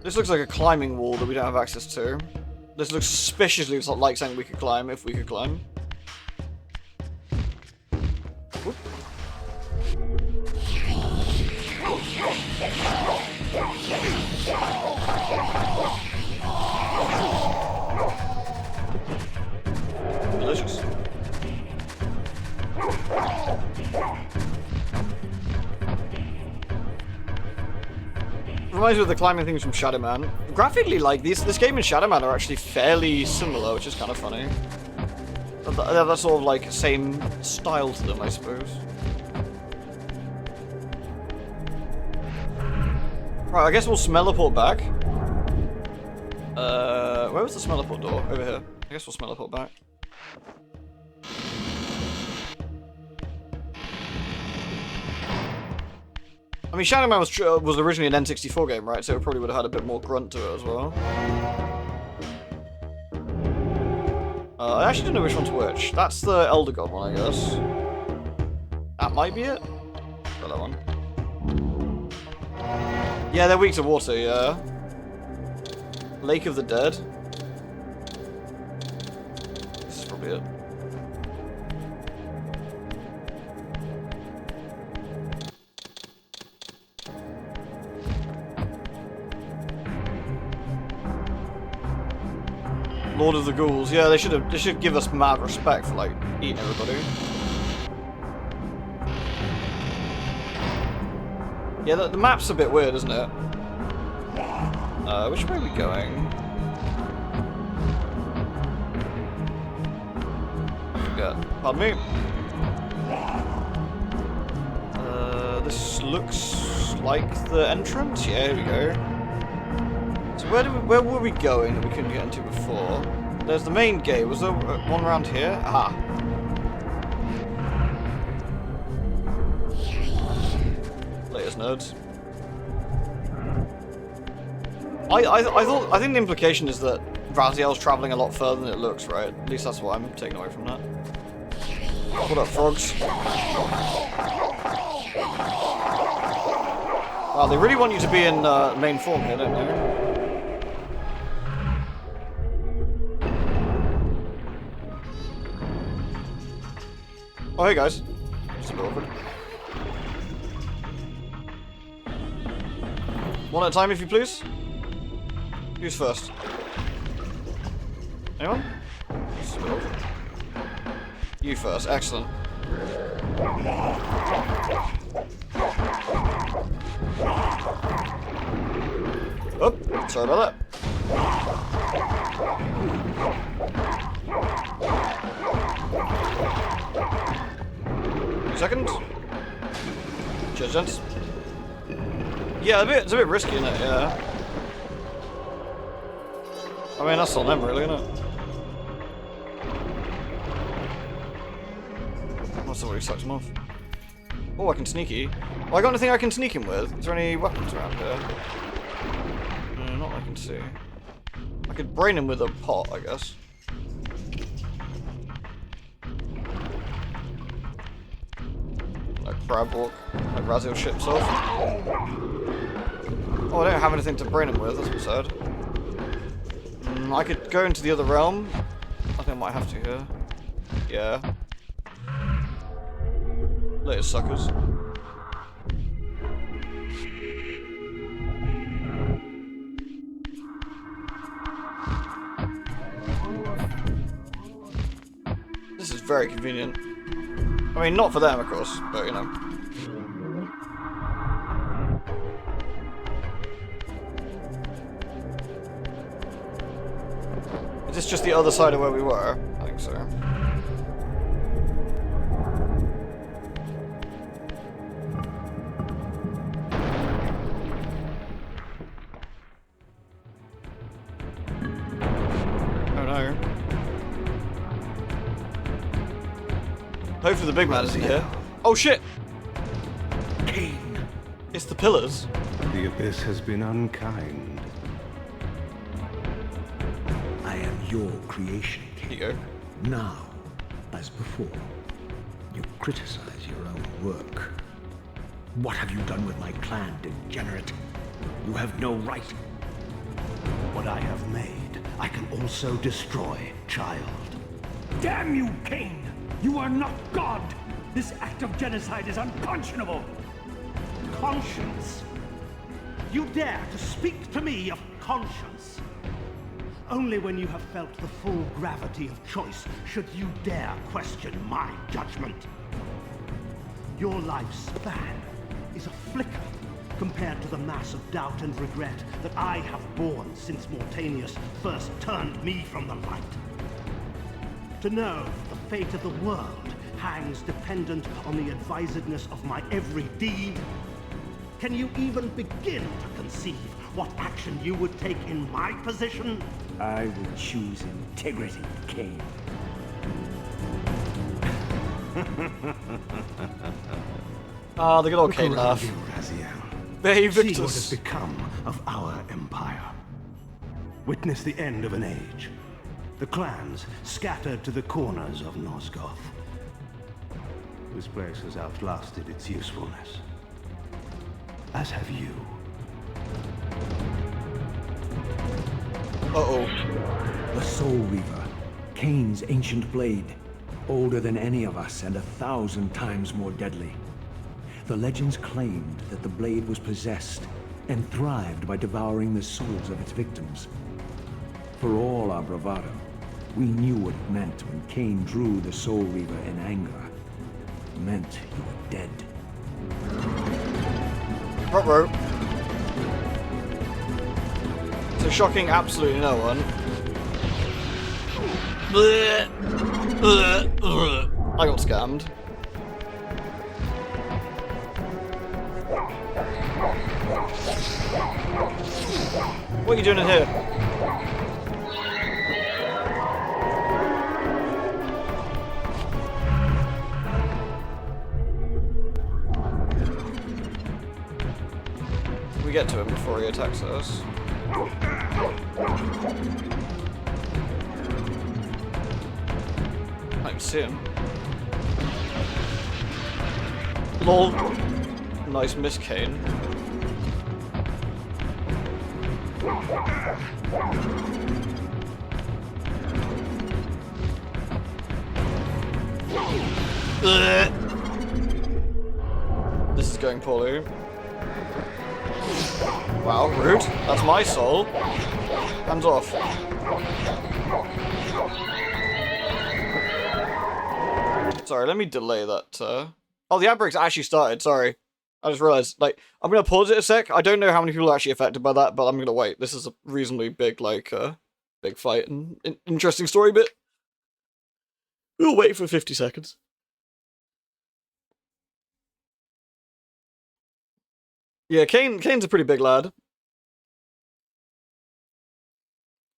A: This looks like a climbing wall that we don't have access to. This looks suspiciously like something we could climb if we could climb. Whoop. Delicious. Reminds me of the climbing things from Shadow Man. Graphically, like this game and Shadow Man are actually fairly similar, which is kind of funny. They have that sort of like same style to them, I suppose. Right, I guess we'll smelleport back. Where was the smelleport door? Over here. I guess we'll smelleport back. I mean, Shadow Man was originally an N64 game, right? So it probably would have had a bit more grunt to it as well. I actually don't know which one's which. That's the Elder God one, I guess. That might be it. Got that one. Yeah, they're weak to water, yeah. Lake of the Dead. This is probably it. Lord of the Ghouls. Yeah, they should give us mad respect for like eating everybody. Yeah, the map's a bit weird, isn't it? Which way are we going? I forget. Pardon me. This looks like the entrance. Yeah, here we go. So where were we going that we couldn't get into before? There's the main gate. Was there one around here? Aha. Latest nerds. I think the implication is that Raziel's traveling a lot further than it looks, right? At least that's what I'm taking away from that. What up, frogs? Wow, they really want you to be in main form here, don't they? Oh, hey guys. Just a bit awkward. One at a time, if you please. Who's first? Anyone? Just a bit awkward. You first. Excellent. Oh, sorry about that. Second. Cheers, gents. Yeah, it's a bit risky, isn't it? Yeah. I mean, that's on them, really, isn't it? That's already sucked him off. Oh, I can sneaky. Well, I got anything I can sneak him with? Is there any weapons around here? No, not that I can see. I could brain him with a pot, I guess. Like crab walk, like Raziel ships off. Oh, I don't have anything to brain him with, that's what's sad. I could go into the other realm. I think I might have to here. Yeah. Later, suckers. This is very convenient. I mean, not for them, of course, but you know. Is this just the other side of where we were? I think so. Oh no. Hopefully the big man isn't here. Oh shit!
I: Kain!
A: It's the pillars.
M: The abyss has been unkind.
K: I am your creation, Kain.
A: Here you go.
K: Now, as before, you criticize your own work. What have you done with my clan, degenerate? You have no right.
M: What I have made, I can also destroy, child.
K: Damn you, Kain! You are not God! This act of genocide is unconscionable!
M: Conscience? You dare to speak to me of conscience? Only when you have felt the full gravity of choice should you dare question my judgment. Your life's span is a flicker compared to the mass of doubt and regret that I have borne since Mortanius first turned me from the light. To know that the fate of the world hangs dependent on the advisedness of my every deed? Can you even begin to conceive what action you would take in my position?
K: I would choose integrity, Kain.
A: Ah, the good old Kain laugh. They
M: See what
A: victors.
M: has become of our empire. Witness the end of an age. The clans scattered to the corners of Nosgoth. This place has outlasted its usefulness. As have you.
A: Uh-oh.
K: The Soul Reaver, Kain's ancient blade, older than any of us and 1,000 times more deadly. The legends claimed that the blade was possessed and thrived by devouring the souls of its victims. For all our bravado, we knew what it meant when Kain drew the Soul Reaver in anger. It meant you were dead.
A: Ruh-roh. So shocking absolutely no one. I got scammed. What are you doing in here? We get to him before he attacks us. I can see him. Lol. Nice miss, Kain. This is going poorly. Wow, rude. That's my soul. Hands off. Sorry, let me delay that. Oh, the outbreak's actually started, sorry. I just realized, like, I'm gonna pause it a sec. I don't know how many people are actually affected by that, but I'm gonna wait. This is a reasonably big, like, big fight and interesting story bit. We'll wait for 50 seconds. Yeah, Kain's a pretty big lad.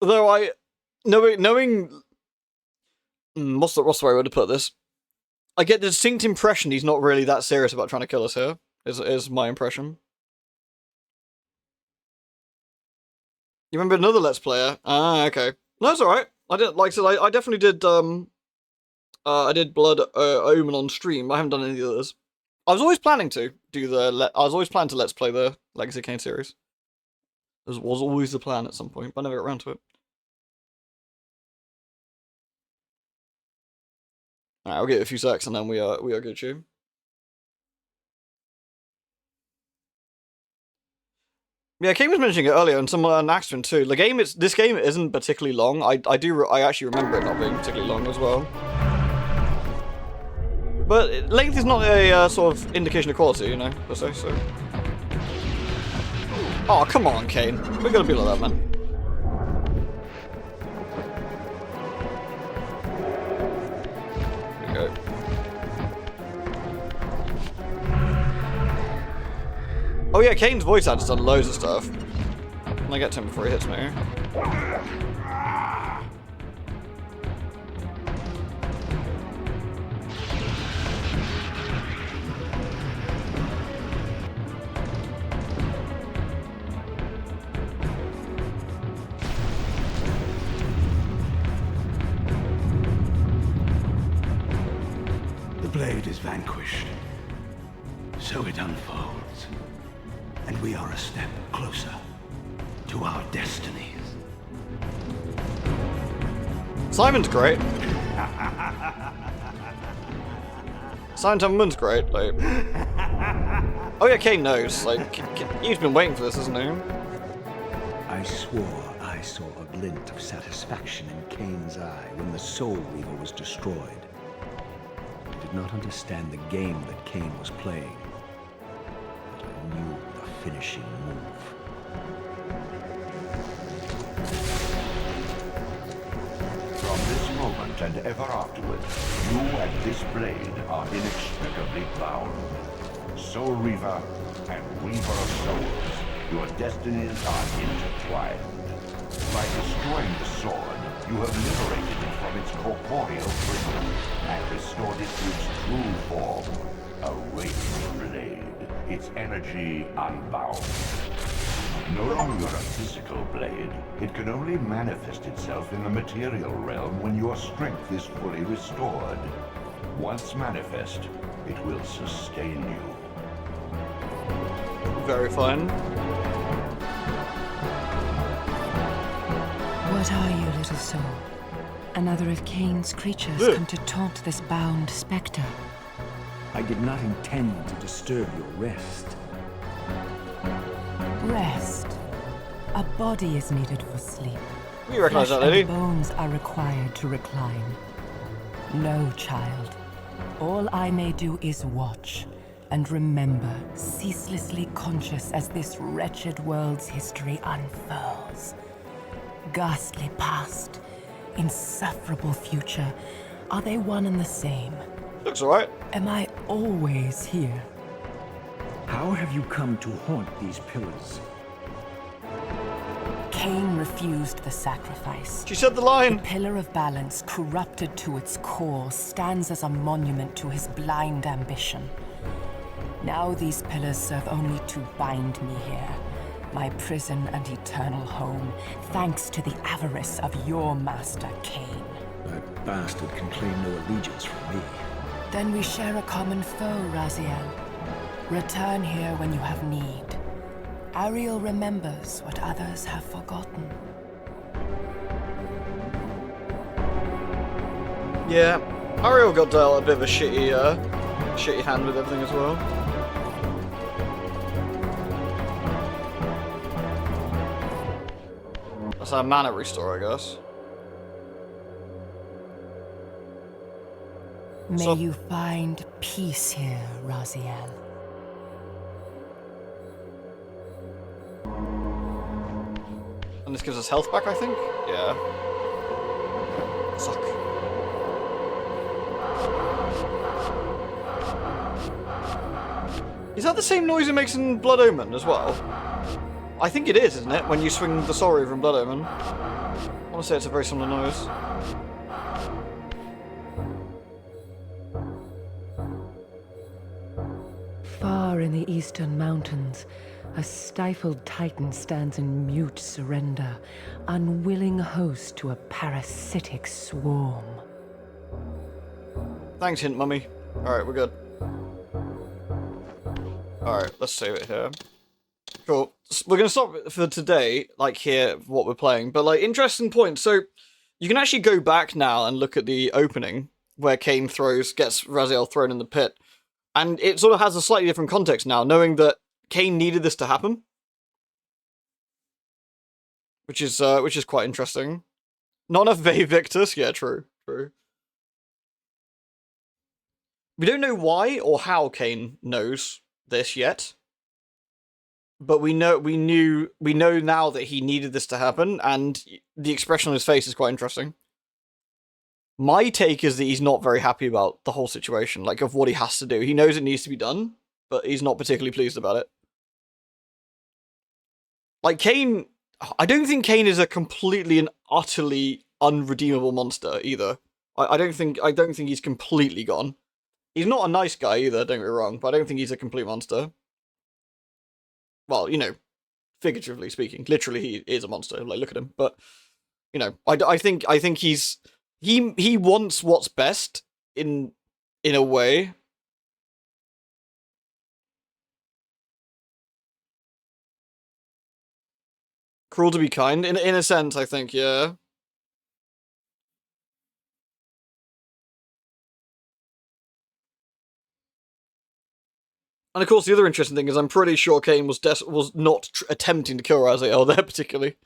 A: Though knowing what's the right way to put this? I get the distinct impression he's not really that serious about trying to kill us here. Is my impression. You remember another Let's Player? Ah, okay. No, it's alright. I did, like I said, I definitely did I did Blood Omen on stream. I haven't done any of the others. I was always planning to do Let's Play the Legacy of Kain series. This was always the plan at some point, but I never got around to it. Alright, I'll give it a few secs and then we are good to. Yeah, Kain was mentioning it earlier, and someone asked him too. This game isn't particularly long. I actually remember it not being particularly long as well. But length is not a sort of indication of quality, you know, per se, so. Oh, come on, Kain. We're gonna be like that, man. There we go. Oh yeah, Kain's voice actor's done loads of stuff. Can I get to him before he hits me?
M: The blade is vanquished. So it unfolds. And we are a step closer to our destinies.
A: Simon's great. Simon Templeman's great, like. Oh yeah, Kain knows. Like, he's been waiting for this, hasn't he?
K: I swore I saw a glint of satisfaction in Kain's eye when the Soul Reaver was destroyed. I did not understand the game that Kain was playing, but I knew the finishing move.
J: From this moment and ever afterward, you and this blade are inextricably bound. Soul Reaver and Weaver of Souls, your destinies are intertwined. By destroying the sword, you have liberated it from its corporeal prison and restored it to its true form, a wraith blade, its energy unbound. No longer a physical blade, it can only manifest itself in the material realm when your strength is fully restored. Once manifest, it will sustain you.
A: Very fun.
N: What are you, little soul? Another of Kain's creatures come to taunt this bound spectre.
K: I did not intend to disturb your rest.
N: Rest. A body is needed for sleep.
A: We recognize
N: Flesh
A: that lady.
N: and bones are required to recline. No, child. All I may do is watch and remember, ceaselessly conscious as this wretched world's history unfurls. Ghastly past, insufferable future, are they one and the same?
A: Looks alright.
N: Am I always here?
K: How have you come to haunt these pillars?
N: Kain refused the sacrifice.
A: She said the line.
N: The pillar of balance, corrupted to its core, stands as a monument to his blind ambition. Now these pillars serve only to bind me here, my prison and eternal home, thanks to the avarice of your master, Kain.
K: That bastard can claim no allegiance from me.
N: Then we share a common foe, Raziel. Return here when you have need. Ariel remembers what others have forgotten.
A: Yeah, Ariel got dealt a bit of a shitty hand with everything as well. That's our mana restore, I guess.
N: May you find peace here, Raziel.
A: And this gives us health back, I think? Yeah. Suck. Is that the same noise it makes in Blood Omen as well? I think it is, isn't it? When you swing the sword over in Blood Omen. I want to say it's a very similar noise.
N: Far in the eastern mountains, a stifled titan stands in mute surrender, unwilling host to a parasitic swarm.
A: Thanks, Hint Mummy. Alright, we're good. Alright, let's save it here. Cool. We're going to stop for today, like here, what we're playing. But, like, interesting point. So, you can actually go back now and look at the opening where Kain gets Raziel thrown in the pit. And it sort of has a slightly different context now, knowing that Kain needed this to happen. Which is quite interesting. Not enough Ve Victus? Yeah, true. We don't know why or how Kain knows this yet. But we know now that he needed this to happen, and the expression on his face is quite interesting. My take is that he's not very happy about the whole situation, like of what he has to do. He knows it needs to be done, but he's not particularly pleased about it. Like Kain, I don't think Kain is a completely and utterly unredeemable monster either. I don't think he's completely gone. He's not a nice guy either, don't get me wrong, but I don't think he's a complete monster. Well, you know, figuratively speaking, literally he is a monster. Like, look at him. But you know, I think he wants what's best in a way. Cruel to be kind, in a sense, I think, yeah. And of course, the other interesting thing is I'm pretty sure Kain was not attempting to kill Raziel there particularly.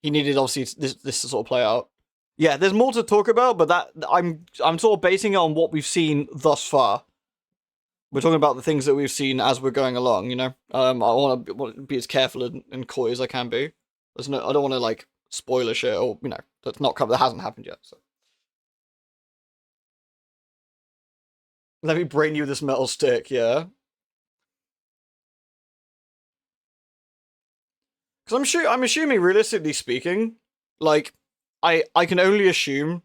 A: He needed obviously this to sort of play out. Yeah, there's more to talk about, but that I'm sort of basing it on what we've seen thus far. We're talking about the things that we've seen as we're going along, you know. I want to be as careful and coy as I can be. I don't want to like spoiler shit or you know that's not covered. That hasn't happened yet. So let me brain you this metal stick, yeah. Because I'm assuming, realistically speaking, like, I can only assume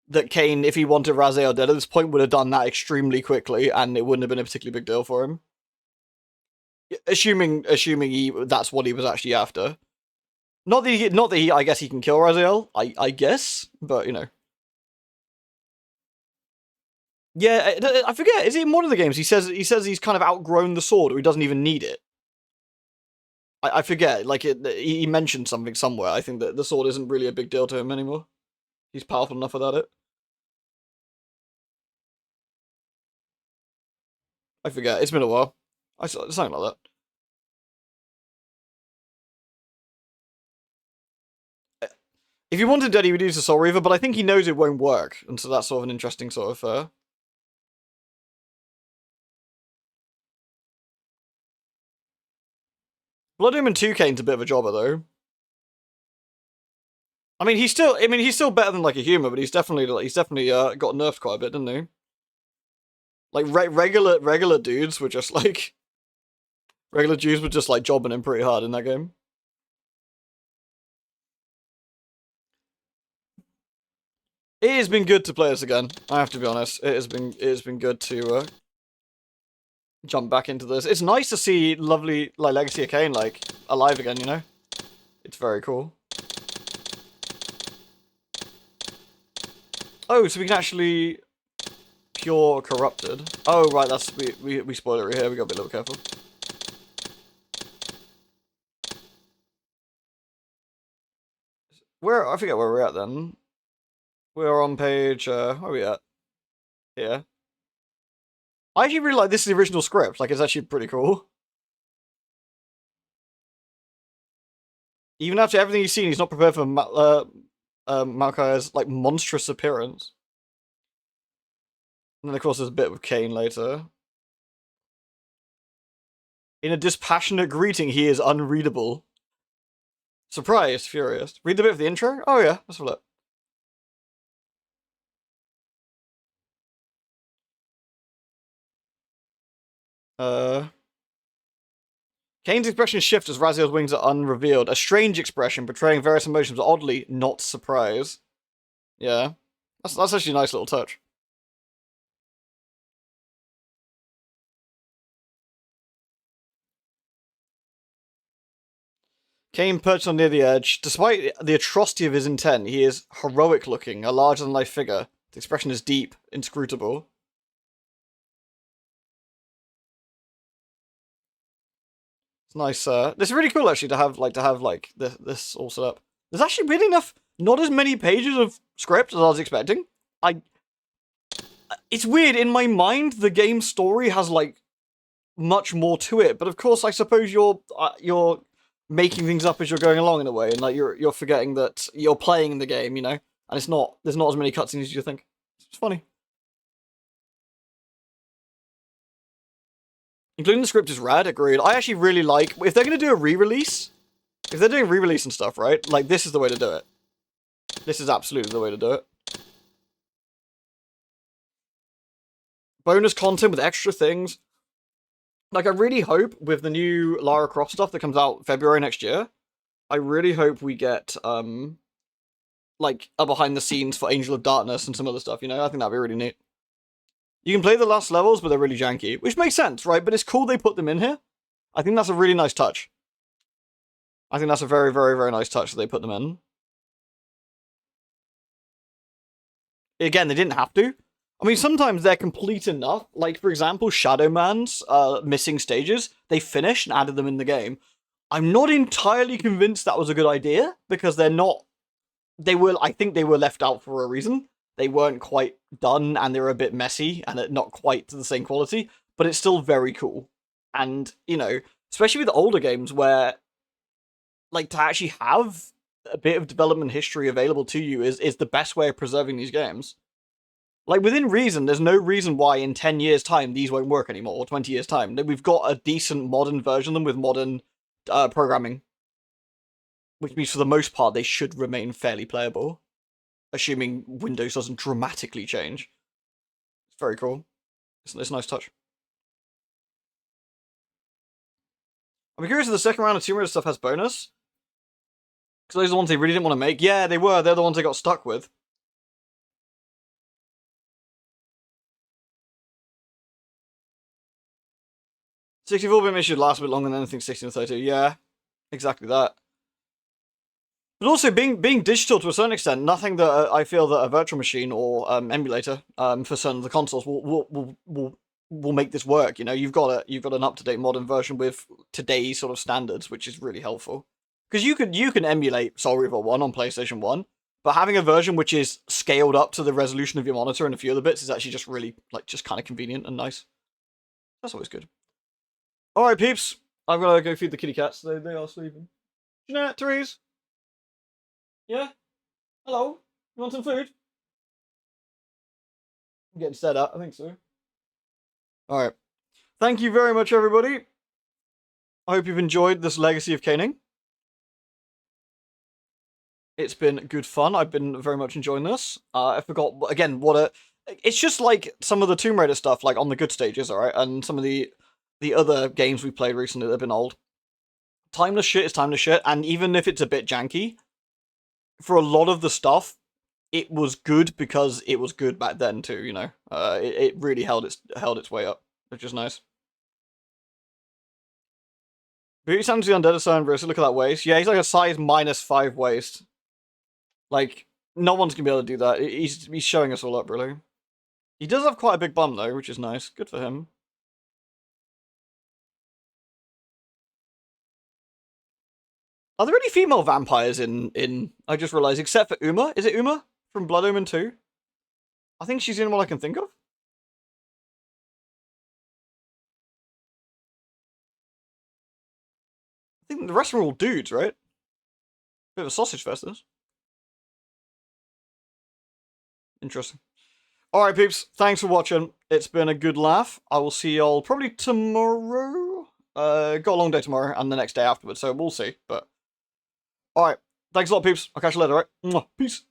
A: that Kain, if he wanted Raziel dead at this point, would have done that extremely quickly, and it wouldn't have been a particularly big deal for him. Assuming that's what he was actually after. Not that he, I guess he can kill Raziel, I guess, but, you know. Yeah, I forget, is it in one of the games he says he's kind of outgrown the sword, or he doesn't even need it? I forget, like, he mentioned something somewhere. I think that the sword isn't really a big deal to him anymore. He's powerful enough without it. I forget, it's been a while. Something like that. If he wanted dead, he would use the Soul Reaver, but I think he knows it won't work, and so that's sort of an interesting sort of... Blood Omen 2 Kane's a bit of a jobber, though. I mean, he's still better than, like, a human, but he's definitely got nerfed quite a bit, didn't he? Like, regular dudes were just, like... Regular dudes were just, like, jobbing him pretty hard in that game. It has been good to play this again. I have to be honest. It has been good to jump back into this. It's nice to see lovely like Legacy of Kain like alive again. You know, it's very cool. Oh, so we can actually cure corrupted. Oh right, that's we spoiled it right here. We gotta be a little careful. I forget where we're at then. We're on page, where are we at? Here. I actually really like this is the original script, like it's actually pretty cool. Even after everything he's seen, he's not prepared for Melchiah's, like, monstrous appearance. And then of course there's a bit with Kain later. In a dispassionate greeting, he is unreadable. Surprised, furious. Read the bit of the intro? Oh yeah, let's have a look. Kain's expression shifts as Raziel's wings are unrevealed. A strange expression, portraying various emotions, but oddly not surprise. Yeah. That's actually a nice little touch. Kain perched on near the edge. Despite the atrocity of his intent, he is heroic looking, a larger-than-life figure. The expression is deep, inscrutable. It's nice. This is really cool actually to have like this all set up. There's actually really enough. Not as many pages of script as I was expecting. It's weird in my mind. The game story has like much more to it, but of course I suppose you're making things up as you're going along in a way, and like you're forgetting that you're playing the game, you know. And there's not as many cutscenes as you think. It's funny. Including the script is rad, agreed. I actually really like, if they're going to do a re-release, if they're doing re-release and stuff, right? Like, this is the way to do it. This is absolutely the way to do it. Bonus content with extra things. Like, I really hope with the new Lara Croft stuff that comes out February next year, I really hope we get, like, a behind the scenes for Angel of Darkness and some other stuff, you know? I think that'd be really neat. You can play the last levels, but they're really janky. Which makes sense, right? But it's cool they put them in here. I think that's a really nice touch. I think that's a very, very, very nice touch that they put them in. Again, they didn't have to. I mean, sometimes they're complete enough. Like, for example, Shadow Man's missing stages. They finished and added them in the game. I'm not entirely convinced that was a good idea, because they're not... I think they were left out for a reason. They weren't quite done, and they were a bit messy, and not quite to the same quality, but it's still very cool. And, you know, especially with older games where, like, to actually have a bit of development history available to you is the best way of preserving these games. Like, within reason, there's no reason why in 10 years' time these won't work anymore, or 20 years' time. We've got a decent modern version of them with modern programming. Which means, for the most part, they should remain fairly playable. Assuming Windows doesn't dramatically change. It's very cool. It's a nice touch. I'm curious if the second round of Tomb Raider stuff has bonus. Because those are the ones they really didn't want to make. Yeah, they were. They're the ones they got stuck with. $64-bit mission should last a bit longer than anything 16 or 32. Yeah, exactly that. But also, being digital to a certain extent, nothing that I feel that a virtual machine or emulator for certain of the consoles will make this work. You know, you've got an up-to-date modern version with today's sort of standards, which is really helpful. Because you can emulate Soul Reaver 1 on PlayStation 1, but having a version which is scaled up to the resolution of your monitor and a few other bits is actually just really, like, just kind of convenient and nice. That's always good. Alright, peeps. I'm gonna go feed the kitty cats. They are sleeping. Jeanette, Therese. Yeah? Hello? You want some food? I'm getting set up, I think so. Alright. Thank you very much, everybody. I hope you've enjoyed this Legacy of Kaining. It's been good fun. I've been very much enjoying this. I forgot, again, what a... It's just like some of the Tomb Raider stuff, like on the good stages, alright? And some of the other games we played recently that have been old. Timeless shit is timeless shit, and even if it's a bit janky, for a lot of the stuff, it was good because it was good back then too, you know? It really held its way up, which is nice. Beauty sounds the undead assigned versus look at that waist. Yeah, he's like a size -5 waist. Like, no one's gonna be able to do that. He's showing us all up, really. He does have quite a big bum, though, which is nice. Good for him. Are there any female vampires in I just realized, except for Uma? Is it Uma from Blood Omen 2? I think she's the only one I can think of. I think the rest are all dudes, right? Bit of a sausage fest, this. Interesting. Alright, peeps. Thanks for watching. It's been a good laugh. I will see y'all probably tomorrow. Got a long day tomorrow and the next day afterwards, so we'll see. But alright. Thanks a lot, peeps. I'll catch you later, right? Peace.